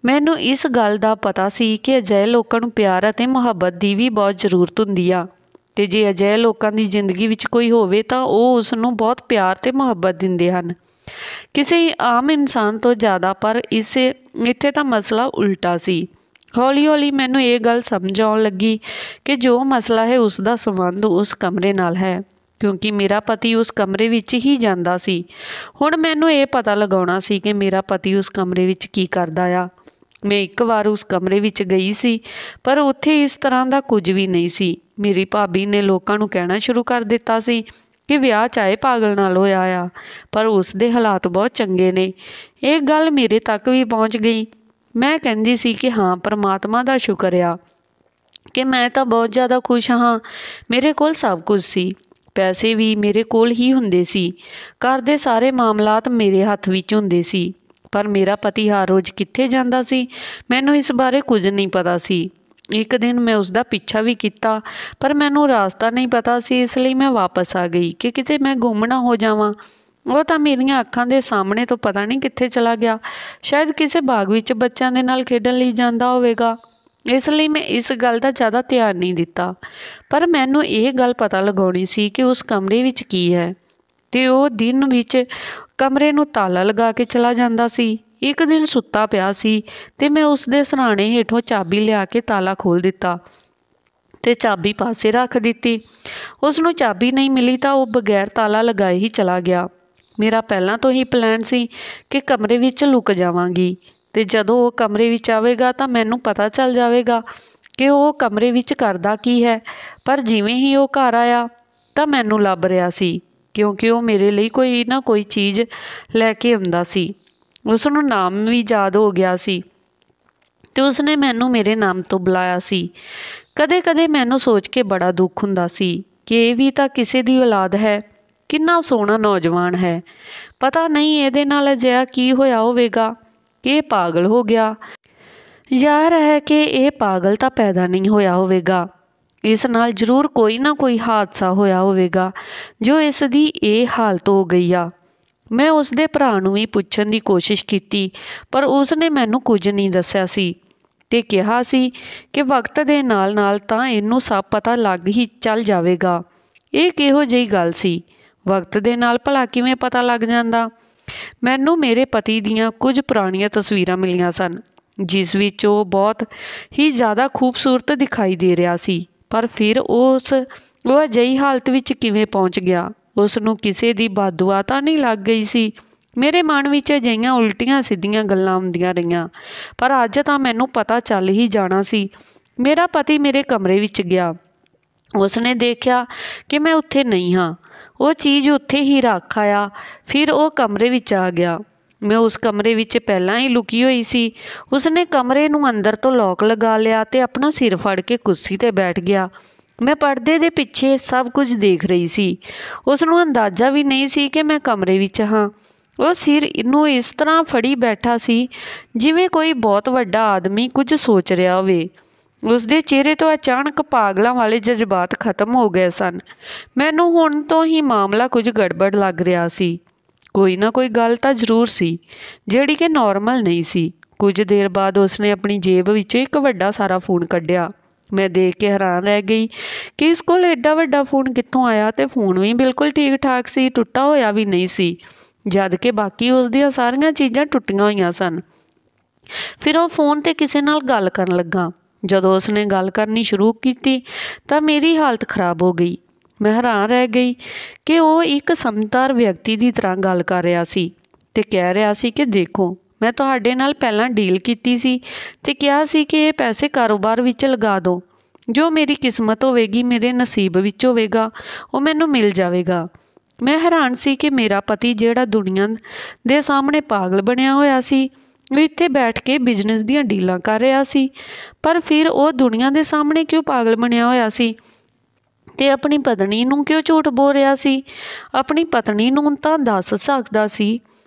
ਮੈਨੂੰ ਇਸ ਗੱਲ ਦਾ ਪਤਾ ਸੀ ਕਿ ਅਜਿਹੇ ਲੋਕਾਂ ਨੂੰ ਪਿਆਰ ਅਤੇ ਮੁਹੱਬਤ ਦੀ ਵੀ ਬਹੁਤ ਜ਼ਰੂਰਤ ਹੁੰਦੀ ਆ, ਤੇ ਜੇ ਅਜਿਹੇ ਲੋਕਾਂ ਦੀ ਜ਼ਿੰਦਗੀ ਵਿੱਚ ਕੋਈ ਹੋਵੇ ਤਾਂ ਉਹ ਉਸ ਨੂੰ ਬਹੁਤ ਪਿਆਰ ਤੇ ਮੁਹੱਬਤ ਦਿੰਦੇ ਹਨ, ਕਿਸੇ ਆਮ ਇਨਸਾਨ ਤੋਂ ਜ਼ਿਆਦਾ। ਪਰ ਇੱਥੇ ਤਾਂ ਮਸਲਾ ਉਲਟਾ ਸੀ। ਹੌਲੀ ਹੌਲੀ ਮੈਨੂੰ ਇਹ ਗੱਲ ਸਮਝ ਆਉਣ ਲੱਗੀ ਕਿ ਜੋ ਮਸਲਾ ਹੈ ਉਸ ਦਾ ਸੰਬੰਧ ਉਸ ਕਮਰੇ ਨਾਲ ਹੈ, ਕਿਉਂਕਿ ਮੇਰਾ ਪਤੀ ਉਸ ਕਮਰੇ ਵਿੱਚ ਹੀ ਜਾਂਦਾ ਸੀ। ਹੁਣ ਮੈਨੂੰ ਇਹ ਪਤਾ ਲਗਾਉਣਾ ਸੀ ਕਿ ਮੇਰਾ ਪਤੀ ਉਸ ਕਮਰੇ ਵਿੱਚ ਕੀ ਕਰਦਾ ਆ। ਮੈਂ ਇੱਕ ਵਾਰ ਉਸ ਕਮਰੇ ਵਿੱਚ ਗਈ ਸੀ, ਪਰ ਉੱਥੇ ਇਸ ਤਰ੍ਹਾਂ ਦਾ ਕੁਝ ਵੀ ਨਹੀਂ ਸੀ। ਮੇਰੀ ਭਾਬੀ ਨੇ ਲੋਕਾਂ ਨੂੰ ਕਹਿਣਾ ਸ਼ੁਰੂ ਕਰ ਦਿੱਤਾ ਸੀ ਕਿ ਵਿਆਹ ਚਾਹੇ ਪਾਗਲ ਨਾਲ ਹੋਇਆ ਆ, ਪਰ ਉਸ ਦੇ ਹਾਲਾਤ ਬਹੁਤ ਚੰਗੇ ਨੇ। ਇਹ ਗੱਲ ਮੇਰੇ ਤੱਕ ਵੀ ਪਹੁੰਚ ਗਈ। ਮੈਂ ਕਹਿੰਦੀ ਸੀ ਕਿ ਹਾਂ, ਪਰਮਾਤਮਾ ਦਾ ਸ਼ੁਕਰ ਆ ਕਿ ਮੈਂ ਤਾਂ ਬਹੁਤ ਜ਼ਿਆਦਾ ਖੁਸ਼ ਹਾਂ। ਮੇਰੇ ਕੋਲ ਸਭ ਕੁਝ ਸੀ, ਪੈਸੇ ਵੀ ਮੇਰੇ ਕੋਲ ਹੀ ਹੁੰਦੇ ਸੀ, ਘਰ ਦੇ ਸਾਰੇ ਮਾਮਲਾਤ ਮੇਰੇ ਹੱਥ ਵਿੱਚ ਹੁੰਦੇ ਸੀ। ਪਰ ਮੇਰਾ ਪਤੀ ਹਰ ਰੋਜ਼ ਕਿੱਥੇ ਜਾਂਦਾ ਸੀ, ਮੈਨੂੰ ਇਸ ਬਾਰੇ ਕੁਝ ਨਹੀਂ ਪਤਾ ਸੀ। ਇੱਕ ਦਿਨ ਮੈਂ ਉਸਦਾ ਪਿੱਛਾ ਵੀ ਕੀਤਾ, ਪਰ ਮੈਨੂੰ ਰਾਸਤਾ ਨਹੀਂ ਪਤਾ ਸੀ, ਇਸ ਲਈ ਮੈਂ ਵਾਪਸ ਆ ਗਈ ਕਿ ਕਿਤੇ ਮੈਂ ਗੁੰਮ ਨਾ ਹੋ ਜਾਵਾਂ। ਉਹ ਤਾਂ ਮੇਰੀਆਂ ਅੱਖਾਂ ਦੇ ਸਾਹਮਣੇ ਤੋਂ ਪਤਾ ਨਹੀਂ ਕਿੱਥੇ ਚਲਾ ਗਿਆ। ਸ਼ਾਇਦ ਕਿਸੇ ਬਾਗ ਵਿੱਚ ਬੱਚਿਆਂ ਦੇ ਨਾਲ ਖੇਡਣ ਲਈ ਜਾਂਦਾ ਹੋਵੇਗਾ। ਇਸ ਲਈ ਮੈਂ ਇਸ ਗੱਲ ਦਾ ਜ਼ਿਆਦਾ ਧਿਆਨ ਨਹੀਂ ਦਿੱਤਾ। ਪਰ ਮੈਨੂੰ ਇਹ ਗੱਲ ਪਤਾ ਲਗਾਉਣੀ ਸੀ ਕਿ ਉਸ ਕਮਰੇ ਵਿੱਚ ਕੀ ਹੈ, ਤੇ ਉਹ ਦਿਨ ਵਿੱਚ ਕਮਰੇ ਨੂੰ ਤਾਲਾ ਲਗਾ ਕੇ ਚਲਾ ਜਾਂਦਾ ਸੀ। ਇੱਕ ਦਿਨ ਸੁੱਤਾ ਪਿਆ ਸੀ ਤੇ ਮੈਂ ਉਸ ਦੇ ਸਿਰਹਾਣੇ ਹੇਠੋਂ ਚਾਬੀ ਲਿਆ ਕੇ ਤਾਲਾ ਖੋਲ੍ਹ ਦਿੱਤਾ ਤੇ ਚਾਬੀ ਪਾਸੇ ਰੱਖ ਦਿੱਤੀ। ਉਸ ਨੂੰ ਚਾਬੀ ਨਹੀਂ ਮਿਲੀ ਤਾਂ ਉਹ ਬਗੈਰ ਤਾਲਾ ਲਗਾਏ ਹੀ ਚਲਾ ਗਿਆ। ਮੇਰਾ ਪਹਿਲਾਂ ਤੋਂ ਹੀ ਪਲਾਨ ਸੀ ਕਿ ਕਮਰੇ ਵਿੱਚ ਲੁਕ ਜਾਵਾਂਗੀ, ਤੇ ਜਦੋਂ ਉਹ ਕਮਰੇ ਵਿੱਚ ਆਵੇਗਾ ਤਾਂ ਮੈਨੂੰ ਪਤਾ ਚੱਲ ਜਾਵੇਗਾ ਕਿ ਉਹ ਕਮਰੇ ਵਿੱਚ ਕਰਦਾ ਕੀ ਹੈ। ਪਰ ਜਿਵੇਂ ਹੀ ਉਹ ਘਰ ਆਇਆ ਤਾਂ ਮੈਨੂੰ ਲੱਭ ਰਿਹਾ ਸੀ, ਕਿਉਂਕਿ ਉਹ ਮੇਰੇ ਲਈ ਕੋਈ ਨਾ ਕੋਈ ਚੀਜ਼ ਲੈ ਕੇ ਆਉਂਦਾ ਸੀ। ਉਸ ਨੂੰ ਨਾਮ ਵੀ ਯਾਦ ਹੋ ਗਿਆ ਸੀ ਤੇ ਉਸਨੇ ਮੈਨੂੰ ਮੇਰੇ ਨਾਮ ਤੋਂ ਬੁਲਾਇਆ ਸੀ। ਕਦੇ ਕਦੇ ਮੈਨੂੰ ਸੋਚ ਕੇ ਬੜਾ ਦੁੱਖ ਹੁੰਦਾ ਸੀ ਕਿ ਇਹ ਵੀ ਤਾਂ ਕਿਸੇ ਦੀ ਔਲਾਦ ਹੈ। ਕਿੰਨਾ ਸੋਹਣਾ ਨੌਜਵਾਨ ਹੈ। ਪਤਾ ਨਹੀਂ ਇਹਦੇ ਨਾਲ ਅਜਿਹਾ ਕੀ ਹੋਇਆ ਹੋਵੇਗਾ ਕਿ ਇਹ ਪਾਗਲ ਹੋ ਗਿਆ। ਯਾਰ ਹੈ ਕਿ ਇਹ ਪਾਗਲ ਤਾਂ ਪੈਦਾ ਨਹੀਂ ਹੋਇਆ ਹੋਵੇਗਾ। ਇਸ ਨਾਲ ਜ਼ਰੂਰ ਕੋਈ ਨਾ ਕੋਈ ਹਾਦਸਾ ਹੋਇਆ ਹੋਵੇਗਾ ਜੋ ਇਸ ਦੀ ਇਹ ਹਾਲਤ ਹੋ ਗਈ ਆ। ਮੈਂ ਉਸ ਦੇ ਭਰਾ ਨੂੰ ਵੀ ਪੁੱਛਣ ਦੀ ਕੋਸ਼ਿਸ਼ ਕੀਤੀ, ਪਰ ਉਸ ਨੇ ਮੈਨੂੰ ਕੁਝ ਨਹੀਂ ਦੱਸਿਆ ਸੀ ਤੇ ਕਿਹਾ ਸੀ ਕਿ ਵਕਤ ਦੇ ਨਾਲ ਨਾਲ ਤਾਂ ਇਹਨੂੰ ਸਭ ਪਤਾ ਲੱਗ ਹੀ ਚੱਲ ਜਾਵੇਗਾ। ਇਹ ਕਿਹੋ ਜਿਹੀ ਗੱਲ ਸੀ? ਵਕਤ ਦੇ ਨਾਲ ਭਲਾ ਕਿਵੇਂ ਪਤਾ ਲੱਗ ਜਾਂਦਾ? ਮੈਨੂੰ ਮੇਰੇ ਪਤੀ ਦੀਆਂ ਕੁਝ ਪੁਰਾਣੀਆਂ ਤਸਵੀਰਾਂ ਮਿਲੀਆਂ ਸਨ, ਜਿਸ ਵਿੱਚ ਉਹ ਬਹੁਤ ਹੀ ਜ਼ਿਆਦਾ ਖੂਬਸੂਰਤ ਦਿਖਾਈ ਦੇ ਰਿਹਾ ਸੀ। ਪਰ ਫਿਰ ਉਹ ਅਜਿਹੀ ਹਾਲਤ ਵਿੱਚ ਕਿਵੇਂ ਪਹੁੰਚ ਗਿਆ? ਉਸ ਨੂੰ ਕਿਸੇ ਦੀ ਬਦਦੁਆ ਤਾਂ ਨਹੀਂ ਲੱਗ ਗਈ ਸੀ? ਮੇਰੇ ਮਨ ਵਿੱਚ ਅਜਿਹੀਆਂ ਉਲਟੀਆਂ ਸਿੱਧੀਆਂ ਗੱਲਾਂ ਆਉਂਦੀਆਂ ਰਹੀਆਂ, ਪਰ ਅੱਜ ਤਾਂ ਮੈਨੂੰ ਪਤਾ ਚੱਲ ਹੀ ਜਾਣਾ ਸੀ। ਮੇਰਾ ਪਤੀ ਮੇਰੇ ਕਮਰੇ ਵਿੱਚ ਗਿਆ। ਉਸਨੇ ਦੇਖਿਆ ਕਿ ਮੈਂ ਉੱਥੇ ਨਹੀਂ ਹਾਂ। ਉਹ ਚੀਜ਼ ਉੱਥੇ ਹੀ ਰੱਖ ਆਇਆ। ਫਿਰ ਉਹ ਕਮਰੇ ਵਿੱਚ ਆ ਗਿਆ। ਮੈਂ ਉਸ ਕਮਰੇ ਵਿੱਚ ਪਹਿਲਾਂ ਹੀ ਲੁਕੀ ਹੋਈ ਸੀ। ਉਸਨੇ ਕਮਰੇ ਨੂੰ ਅੰਦਰ ਤੋਂ ਲੋਕ ਲਗਾ ਲਿਆ ਤੇ ਆਪਣਾ ਸਿਰ ਫੜ ਕੇ ਕੁਰਸੀ 'ਤੇ ਬੈਠ ਗਿਆ। ਮੈਂ ਪਰਦੇ ਦੇ ਪਿੱਛੇ ਸਭ ਕੁਝ ਦੇਖ ਰਹੀ ਸੀ। ਉਸ ਨੂੰ ਅੰਦਾਜ਼ਾ ਵੀ ਨਹੀਂ ਸੀ ਕਿ ਮੈਂ ਕਮਰੇ ਵਿੱਚ ਹਾਂ। ਉਹ ਸਿਰ ਨੂੰ ਇਸ ਤਰ੍ਹਾਂ ਫੜੀ ਬੈਠਾ ਸੀ ਜਿਵੇਂ ਕੋਈ ਬਹੁਤ ਵੱਡਾ ਆਦਮੀ ਕੁਝ ਸੋਚ ਰਿਹਾ ਹੋਵੇ। ਉਸ ਦੇ ਚਿਹਰੇ ਤੋਂ ਅਚਾਨਕ ਪਾਗਲਾਂ ਵਾਲੇ ਜਜ਼ਬਾਤ ਖਤਮ ਹੋ ਗਏ ਸਨ। ਮੈਨੂੰ ਹੁਣ ਤੋਂ ਹੀ ਮਾਮਲਾ ਕੁਝ ਗੜਬੜ ਲੱਗ ਰਿਹਾ ਸੀ। ਕੋਈ ਨਾ ਕੋਈ ਗੱਲ ਤਾਂ ਜ਼ਰੂਰ ਸੀ ਜਿਹੜੀ ਕਿ ਨੋਰਮਲ ਨਹੀਂ ਸੀ। ਕੁਝ ਦੇਰ ਬਾਅਦ ਉਸਨੇ ਆਪਣੀ ਜੇਬ ਵਿੱਚੋਂ ਇੱਕ ਵੱਡਾ ਸਾਰਾ ਫੋਨ ਕੱਢਿਆ। ਮੈਂ ਦੇਖ ਕੇ ਹੈਰਾਨ ਰਹਿ ਗਈ ਕਿ ਇਸ ਕੋਲ ਐਡਾ ਵੱਡਾ ਫੋਨ ਕਿੱਥੋਂ ਆਇਆ, ਤੇ ਫੋਨ ਵੀ ਬਿਲਕੁਲ ਠੀਕ ਠਾਕ ਸੀ, ਟੁੱਟਾ ਹੋਇਆ ਵੀ ਨਹੀਂ ਸੀ, ਜਦ ਕਿ ਬਾਕੀ ਉਸ ਦੀਆਂ ਸਾਰੀਆਂ ਚੀਜ਼ਾਂ ਟੁੱਟੀਆਂ ਹੋਈਆਂ ਸਨ। ਫਿਰ ਉਹ ਫੋਨ 'ਤੇ ਕਿਸੇ ਨਾਲ ਗੱਲ ਕਰਨ ਲੱਗਾ। ਜਦੋਂ ਉਸਨੇ ਗੱਲ ਕਰਨੀ ਸ਼ੁਰੂ ਕੀਤੀ ਤਾਂ ਮੇਰੀ ਹਾਲਤ ਖਰਾਬ ਹੋ ਗਈ। ਮੈਂ ਹੈਰਾਨ ਰਹਿ ਗਈ ਕਿ ਉਹ ਇੱਕ ਸਮਝਦਾਰ ਵਿਅਕਤੀ ਦੀ ਤਰ੍ਹਾਂ ਗੱਲ ਕਰ ਰਿਹਾ ਸੀ ਤੇ ਕਹਿ ਰਿਹਾ ਸੀ ਕਿ ਦੇਖੋ, ਮੈਂ ਤੁਹਾਡੇ ਨਾਲ ਪਹਿਲਾਂ ਡੀਲ ਕੀਤੀ ਸੀ ਤੇ ਕਿਹਾ ਸੀ ਕਿ ਇਹ ਪੈਸੇ ਕਾਰੋਬਾਰ ਵਿੱਚ ਲਗਾ ਦਿਓ। ਜੋ ਮੇਰੀ ਕਿਸਮਤ ਹੋਵੇਗੀ, ਮੇਰੇ ਨਸੀਬ ਵਿੱਚ ਹੋਵੇਗਾ, ਉਹ ਮੈਨੂੰ ਮਿਲ ਜਾਵੇਗਾ। ਮੈਂ ਹੈਰਾਨ ਸੀ ਕਿ ਮੇਰਾ ਪਤੀ, ਜਿਹੜਾ ਦੁਨੀਆ ਦੇ ਸਾਹਮਣੇ ਪਾਗਲ ਬਣਿਆ ਹੋਇਆ ਸੀ, ਉਹ ਇੱਥੇ ਬੈਠ ਕੇ ਬਿਜ਼ਨਸ ਦੀਆਂ ਡੀਲਾਂ ਕਰ ਰਿਹਾ ਸੀ। ਪਰ ਫਿਰ ਉਹ ਦੁਨੀਆ ਦੇ ਸਾਹਮਣੇ ਕਿਉਂ ਪਾਗਲ ਬਣਿਆ ਹੋਇਆ ਸੀ ਤੇ ਆਪਣੀ ਪਤਨੀ ਨੂੰ ਕਿਉਂ ਝੂਠ ਬੋਲ ਰਿਹਾ ਸੀ? ਆਪਣੀ ਪਤਨੀ ਨੂੰ ਤਾਂ ਦੱਸ ਸਕਦਾ ਸੀ।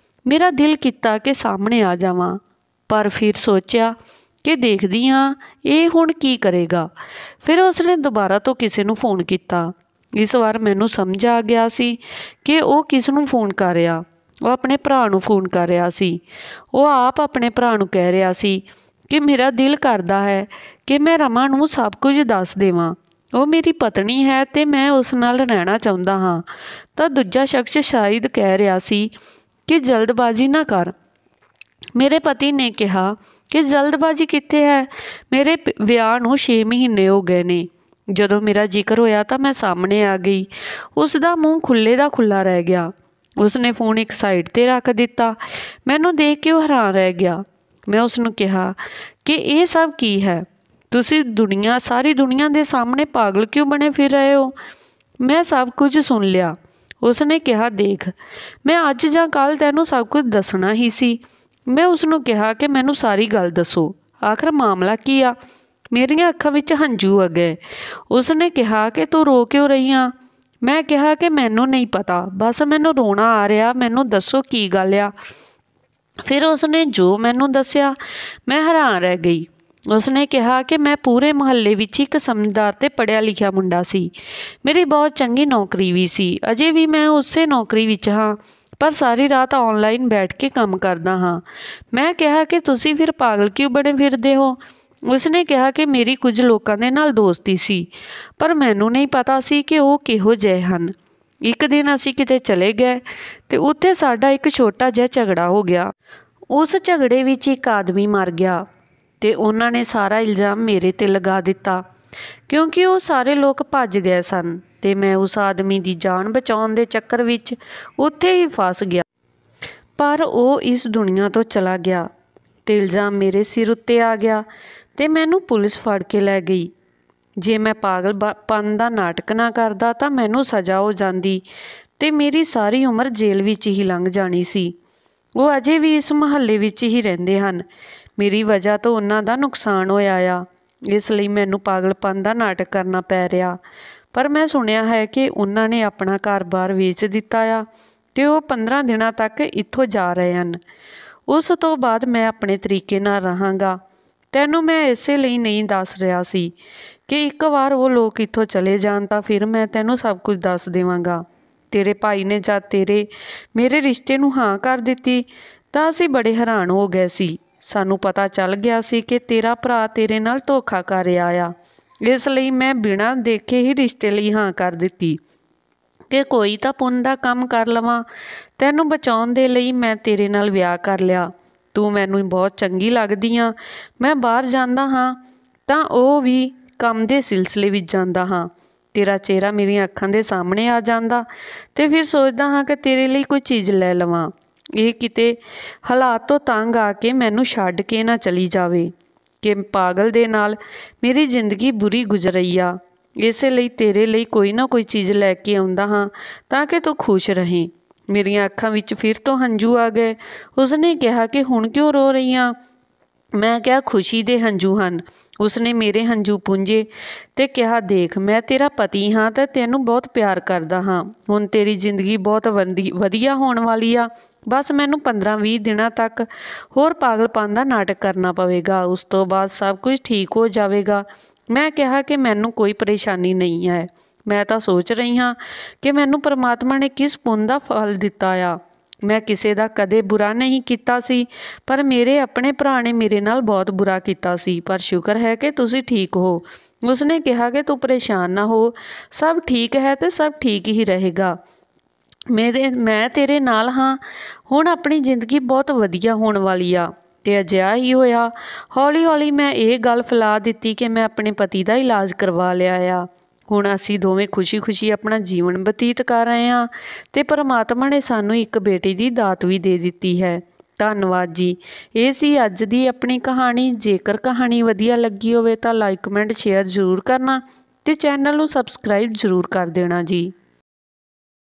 ਮੇਰਾ ਦਿਲ ਕੀਤਾ ਕਿ ਸਾਹਮਣੇ ਆ ਜਾਵਾਂ, ਪਰ ਫਿਰ ਸੋਚਿਆ ਕਿ ਦੇਖਦੀ ਹਾਂ ਇਹ ਹੁਣ ਕੀ ਕਰੇਗਾ। ਫਿਰ ਉਸਨੇ ਦੁਬਾਰਾ ਤੋਂ ਕਿਸੇ ਨੂੰ ਫੋਨ ਕੀਤਾ। ਇਸ ਵਾਰ ਮੈਨੂੰ ਸਮਝ ਆ ਗਿਆ ਸੀ ਕਿ ਉਹ ਕਿਸ ਨੂੰ ਫੋਨ ਕਰ ਰਿਹਾ। ਉਹ ਆਪਣੇ ਭਰਾ ਨੂੰ ਫੋਨ ਕਰ ਰਿਹਾ ਸੀ। ਉਹ ਆਪ ਆਪਣੇ ਭਰਾ ਨੂੰ ਕਹਿ ਰਿਹਾ ਸੀ ਕਿ ਮੇਰਾ ਦਿਲ ਕਰਦਾ ਹੈ ਕਿ ਮੈਂ ਰਮਾ ਨੂੰ ਸਭ ਕੁਝ ਦੱਸ ਦੇਵਾਂ। ਉਹ ਮੇਰੀ ਪਤਨੀ ਹੈ ਤੇ ਮੈਂ ਉਸ ਨਾਲ ਰਹਿਣਾ ਚਾਹੁੰਦਾ ਹਾਂ। ਤਾਂ ਦੂਜਾ ਸ਼ਖਸ ਸ਼ਾਇਦ ਕਹਿ ਰਿਹਾ ਸੀ ਕਿ ਜਲਦਬਾਜ਼ੀ ਨਾ ਕਰ। ਮੇਰੇ ਪਤੀ ਨੇ ਕਿਹਾ ਕਿ ਜਲਦਬਾਜ਼ੀ ਕਿੱਥੇ ਹੈ, ਮੇਰੇ ਵਿਆਹ ਨੂੰ 6 ਮਹੀਨੇ ਹੋ ਗਏ ਨੇ। ਜਦੋਂ ਮੇਰਾ ਜ਼ਿਕਰ ਹੋਇਆ ਤਾਂ ਮੈਂ ਸਾਹਮਣੇ ਆ ਗਈ। ਉਸ ਦਾ ਮੂੰਹ ਖੁੱਲ੍ਹੇ ਦਾ ਖੁੱਲ੍ਹਾ ਰਹਿ ਗਿਆ। ਉਸਨੇ ਫੋਨ ਇੱਕ ਸਾਈਡ 'ਤੇ ਰੱਖ ਦਿੱਤਾ। ਮੈਨੂੰ ਦੇਖ ਕੇ ਉਹ ਹੈਰਾਨ ਰਹਿ ਗਿਆ। ਮੈਂ ਉਸਨੂੰ ਕਿਹਾ ਕਿ ਇਹ ਸਭ ਕੀ ਹੈ? ਤੁਸੀਂ ਸਾਰੀ ਦੁਨੀਆ ਦੇ ਸਾਹਮਣੇ ਪਾਗਲ ਕਿਉਂ ਬਣੇ ਫਿਰ ਰਹੇ ਹੋ? ਮੈਂ ਸਭ ਕੁਝ ਸੁਣ ਲਿਆ। ਉਸਨੇ ਕਿਹਾ, ਦੇਖ, ਮੈਂ ਅੱਜ ਜਾਂ ਕੱਲ੍ਹ ਤੈਨੂੰ ਸਭ ਕੁਝ ਦੱਸਣਾ ਹੀ ਸੀ। ਮੈਂ ਉਸਨੂੰ ਕਿਹਾ ਕਿ ਮੈਨੂੰ ਸਾਰੀ ਗੱਲ ਦੱਸੋ, ਆਖਰ ਮਾਮਲਾ ਕੀ ਆ? ਮੇਰੀਆਂ ਅੱਖਾਂ ਵਿੱਚ ਹੰਝੂ ਆ ਗਏ। ਉਸਨੇ ਕਿਹਾ ਕਿ ਤੂੰ ਰੋ ਕਿਉਂ ਰਹੀ ਆ? ਮੈਂ ਕਿਹਾ ਕਿ ਮੈਨੂੰ ਨਹੀਂ ਪਤਾ, ਬਸ ਮੈਨੂੰ ਰੋਣਾ ਆ ਰਿਹਾ, ਮੈਨੂੰ ਦੱਸੋ ਕੀ ਗੱਲ ਆ। ਫਿਰ ਉਸਨੇ ਜੋ ਮੈਨੂੰ ਦੱਸਿਆ, ਮੈਂ ਹੈਰਾਨ ਰਹਿ ਗਈ। ਉਸਨੇ ਕਿਹਾ ਕਿ ਮੈਂ ਪੂਰੇ ਮੁਹੱਲੇ ਵਿੱਚ ਇੱਕ ਸਮਝਦਾਰ ਤੇ ਪੜ੍ਹਿਆ ਲਿਖਿਆ ਮੁੰਡਾ ਸੀ। ਮੇਰੀ ਬਹੁਤ ਚੰਗੀ ਨੌਕਰੀ ਵੀ ਸੀ। ਅਜੇ ਵੀ ਮੈਂ ਉਸੇ ਨੌਕਰੀ ਵਿੱਚ ਹਾਂ, ਪਰ ਸਾਰੀ ਰਾਤ ਆਨਲਾਈਨ ਬੈਠ ਕੇ ਕੰਮ ਕਰਦਾ ਹਾਂ। ਮੈਂ ਕਿਹਾ ਕਿ ਤੁਸੀਂ ਫਿਰ ਪਾਗਲ ਕਿਉਂ ਬਣੇ ਫਿਰਦੇ ਹੋ? ਉਸਨੇ ਕਿਹਾ ਕਿ ਮੇਰੀ ਕੁਝ ਲੋਕਾਂ ਦੇ ਨਾਲ ਦੋਸਤੀ ਸੀ, ਪਰ ਮੈਨੂੰ ਨਹੀਂ ਪਤਾ ਸੀ ਕਿ ਉਹ ਕਿਹੋ ਜਿਹੇ ਹਨ। ਇੱਕ ਦਿਨ ਅਸੀਂ ਕਿਤੇ ਚਲੇ ਗਏ ਤੇ ਉੱਥੇ ਸਾਡਾ ਇੱਕ ਛੋਟਾ ਜਿਹਾ ਝਗੜਾ ਹੋ ਗਿਆ। ਉਸ ਝਗੜੇ ਵਿੱਚ ਇੱਕ ਆਦਮੀ ਮਰ ਗਿਆ ਤੇ ਉਹਨਾਂ ਨੇ ਸਾਰਾ ਇਲਜ਼ਾਮ ਮੇਰੇ 'ਤੇ ਲਗਾ ਦਿੱਤਾ, ਕਿਉਂਕਿ ਉਹ ਸਾਰੇ ਲੋਕ ਭੱਜ ਗਏ ਸਨ ਤੇ ਮੈਂ ਉਸ ਆਦਮੀ ਦੀ ਜਾਨ ਬਚਾਉਣ ਦੇ ਚੱਕਰ ਵਿੱਚ ਉੱਥੇ ਹੀ ਫਸ ਗਿਆ। ਪਰ ਉਹ ਇਸ ਦੁਨੀਆ ਤੋਂ ਚਲਾ ਗਿਆ ਤੇ ਇਲਜ਼ਾਮ ਮੇਰੇ ਸਿਰ ਉੱਤੇ ਆ ਗਿਆ ਤੇ ਮੈਨੂੰ ਪੁਲਿਸ ਫੜ ਕੇ ਲੈ ਗਈ। ਜੇ ਮੈਂ ਪਾਗਲਪਨ ਦਾ ਨਾਟਕ ਨਾ ਕਰਦਾ ਤਾਂ ਮੈਨੂੰ ਸਜ਼ਾ ਹੋ ਜਾਂਦੀ ਤੇ ਮੇਰੀ ਸਾਰੀ ਉਮਰ ਜੇਲ੍ਹ ਵਿੱਚ ਹੀ ਲੰਘ ਜਾਣੀ ਸੀ। ਉਹ ਅਜੇ ਵੀ ਇਸ ਮੁਹੱਲੇ ਵਿੱਚ ਹੀ ਰਹਿੰਦੇ ਹਨ। ਮੇਰੀ ਵਜ੍ਹਾ ਤੋਂ ਉਹਨਾਂ ਦਾ ਨੁਕਸਾਨ ਹੋਇਆ ਆ, ਇਸ ਲਈ ਮੈਨੂੰ ਪਾਗਲਪਨ ਦਾ ਨਾਟਕ ਕਰਨਾ ਪੈ ਰਿਹਾ। ਪਰ ਮੈਂ ਸੁਣਿਆ ਹੈ ਕਿ ਉਹਨਾਂ ਨੇ ਆਪਣਾ ਘਰ-ਬਾਰ ਵੇਚ ਦਿੱਤਾ ਆ ਤੇ ਉਹ 15 ਦਿਨਾਂ ਤੱਕ ਇੱਥੋਂ ਜਾ ਰਹੇ ਹਨ। ਉਸ ਤੋਂ ਬਾਅਦ ਮੈਂ ਆਪਣੇ ਤਰੀਕੇ ਨਾਲ ਰਹਾਂਗਾ। ਤੈਨੂੰ ਮੈਂ ਇਸੇ ਲਈ ਨਹੀਂ ਦੱਸ ਰਿਹਾ ਸੀ ਕਿ ਇੱਕ ਵਾਰ ਉਹ ਲੋਕ ਇੱਥੋਂ ਚਲੇ ਜਾਣ ਤਾਂ ਫਿਰ ਮੈਂ ਤੈਨੂੰ ਸਭ ਕੁਝ ਦੱਸ ਦੇਵਾਂਗਾ। ਤੇਰੇ ਭਾਈ ਨੇ ਜਦ ਮੇਰੇ ਰਿਸ਼ਤੇ ਨੂੰ ਹਾਂ ਕਰ ਦਿੱਤੀ ਤਾਂ ਅਸੀਂ ਬੜੇ ਹੈਰਾਨ ਹੋ ਗਏ ਸੀ। ਸਾਨੂੰ ਪਤਾ ਚੱਲ ਗਿਆ ਸੀ ਕਿ ਤੇਰਾ ਭਰਾ ਤੇਰੇ ਨਾਲ ਧੋਖਾ ਕਰ ਰਿਹਾ ਆ। ਇਸ ਲਈ ਮੈਂ ਬਿਨਾਂ ਦੇਖੇ ਹੀ ਰਿਸ਼ਤੇ ਲਈ ਹਾਂ ਕਰ ਦਿੱਤੀ ਕਿ ਕੋਈ ਤਾਂ ਪੁੰਨ ਦਾ ਕੰਮ ਕਰ ਲਵਾਂ। ਤੈਨੂੰ ਬਚਾਉਣ ਦੇ ਲਈ ਮੈਂ ਤੇਰੇ ਨਾਲ ਵਿਆਹ ਕਰ ਲਿਆ। ਤੂੰ ਮੈਨੂੰ ਬਹੁਤ ਚੰਗੀ ਲੱਗਦੀ ਆ। ਮੈਂ ਬਾਹਰ ਜਾਂਦਾ ਹਾਂ ਤਾਂ ਉਹ ਵੀ ਕੰਮ ਦੇ ਸਿਲਸਿਲੇ ਵਿੱਚ ਜਾਂਦਾ ਹਾਂ। ਤੇਰਾ ਚਿਹਰਾ ਮੇਰੀਆਂ ਅੱਖਾਂ ਦੇ ਸਾਹਮਣੇ ਆ ਜਾਂਦਾ ਤੇ ਫਿਰ ਸੋਚਦਾ ਹਾਂ ਕਿ ਤੇਰੇ ਲਈ ਕੋਈ ਚੀਜ਼ ਲੈ ਲਵਾਂ। ਇਹ ਕਿਤੇ ਹਾਲਾਤ ਤੋਂ ਤੰਗ ਆ ਕੇ ਮੈਨੂੰ ਛੱਡ ਕੇ ਨਾ ਚਲੀ ਜਾਵੇ ਕਿ ਪਾਗਲ ਦੇ ਨਾਲ ਮੇਰੀ ਜ਼ਿੰਦਗੀ ਬੁਰੀ ਗੁਜ਼ਰ ਰਹੀ ਆ। ਇਸੇ ਲਈ ਤੇਰੇ ਲਈ ਕੋਈ ਨਾ ਕੋਈ ਚੀਜ਼ ਲੈ ਕੇ ਆਉਂਦਾ ਹਾਂ ਤਾਂ ਕਿ ਤੂੰ ਖੁਸ਼ ਰਹੇ। ਮੇਰੀਆਂ ਅੱਖਾਂ ਵਿੱਚ ਫਿਰ ਤੋਂ ਹੰਝੂ ਆ ਗਏ। ਉਸਨੇ ਕਿਹਾ ਕਿ ਹੁਣ ਕਿਉਂ ਰੋ ਰਹੀ ਹਾਂ? ਮੈਂ ਕਿਹਾ, ਖੁਸ਼ੀ ਦੇ ਹੰਝੂ ਹਨ। ਉਸਨੇ ਮੇਰੇ ਹੰਝੂ ਪੂੰਝੇ ਤੇ ਕਿਹਾ, ਦੇਖ, ਮੈਂ ਤੇਰਾ ਪਤੀ ਹਾਂ ਤੇ ਤੈਨੂੰ ਬਹੁਤ ਪਿਆਰ ਕਰਦਾ ਹਾਂ। ਹੁਣ ਤੇਰੀ ਜ਼ਿੰਦਗੀ ਬਹੁਤ ਵਧੀਆ ਹੋਣ ਵਾਲੀ ਆ। ਬਸ ਮੈਨੂੰ 15-20 ਦਿਨਾਂ ਤੱਕ ਹੋਰ ਪਾਗਲਪਨ ਦਾ ਨਾਟਕ ਕਰਨਾ ਪਵੇਗਾ। ਉਸ ਤੋਂ ਬਾਅਦ ਸਭ ਕੁਝ ਠੀਕ ਹੋ ਜਾਵੇਗਾ। ਮੈਂ ਕਿਹਾ ਕਿ ਮੈਨੂੰ ਕੋਈ ਪਰੇਸ਼ਾਨੀ ਨਹੀਂ ਹੈ। ਮੈਂ ਤਾਂ ਸੋਚ ਰਹੀ ਹਾਂ ਕਿ ਮੈਨੂੰ ਪਰਮਾਤਮਾ ਨੇ ਕਿਸ ਪੁੰਨ ਦਾ ਫਲ ਦਿੱਤਾ ਆ। ਮੈਂ ਕਿਸੇ ਦਾ ਕਦੇ ਬੁਰਾ ਨਹੀਂ ਕੀਤਾ ਸੀ, ਪਰ ਮੇਰੇ ਆਪਣੇ ਭਰਾ ਨੇ ਮੇਰੇ ਨਾਲ ਬਹੁਤ ਬੁਰਾ ਕੀਤਾ ਸੀ। ਪਰ ਸ਼ੁਕਰ ਹੈ ਕਿ ਤੁਸੀਂ ਠੀਕ ਹੋ। ਉਸਨੇ ਕਿਹਾ ਕਿ ਤੂੰ ਪਰੇਸ਼ਾਨ ਨਾ ਹੋ, ਸਭ ਠੀਕ ਹੈ ਤੇ ਸਭ ਠੀਕ ਹੀ ਰਹੇਗਾ। ਮੈਂ ਤੇਰੇ ਨਾਲ ਹਾਂ। ਹੁਣ ਆਪਣੀ ਜ਼ਿੰਦਗੀ ਬਹੁਤ ਵਧੀਆ ਹੋਣ ਵਾਲੀ ਆ। ਤੇ ਅਜਿਹਾ ਹੀ ਹੋਇਆ। ਹੌਲੀ ਹੌਲੀ ਮੈਂ ਇਹ ਗੱਲ ਫੈਲਾ ਦਿੱਤੀ ਕਿ ਮੈਂ ਆਪਣੇ ਪਤੀ ਦਾ ਇਲਾਜ ਕਰਵਾ ਲਿਆ ਆ। ਹੁਣ ਅਸੀਂ ਦੋਵੇਂ ਖੁਸ਼ੀ ਆਪਣਾ ਜੀਵਨ ਬਤੀਤ ਕਰ ਰਹੇ ਹਾਂ ਤੇ ਪਰਮਾਤਮਾ ਨੇ ਸਾਨੂੰ ਇੱਕ ਬੇਟੀ ਦੀ ਦਾਤ ਵੀ ਦੇ ਦਿੱਤੀ ਹੈ। ਧੰਨਵਾਦ ਜੀ। ਇਹ ਸੀ ਅੱਜ ਦੀ ਆਪਣੀ ਕਹਾਣੀ। ਜੇਕਰ ਕਹਾਣੀ ਵਧੀਆ ਲੱਗੀ ਹੋਵੇ ਤਾਂ ਲਾਈਕ ਕਮੈਂਟ ਸ਼ੇਅਰ ਜ਼ਰੂਰ ਕਰਨਾ ਤੇ ਚੈਨਲ ਨੂੰ ਸਬਸਕ੍ਰਾਈਬ ਜ਼ਰੂਰ ਕਰ ਦੇਣਾ ਜੀ।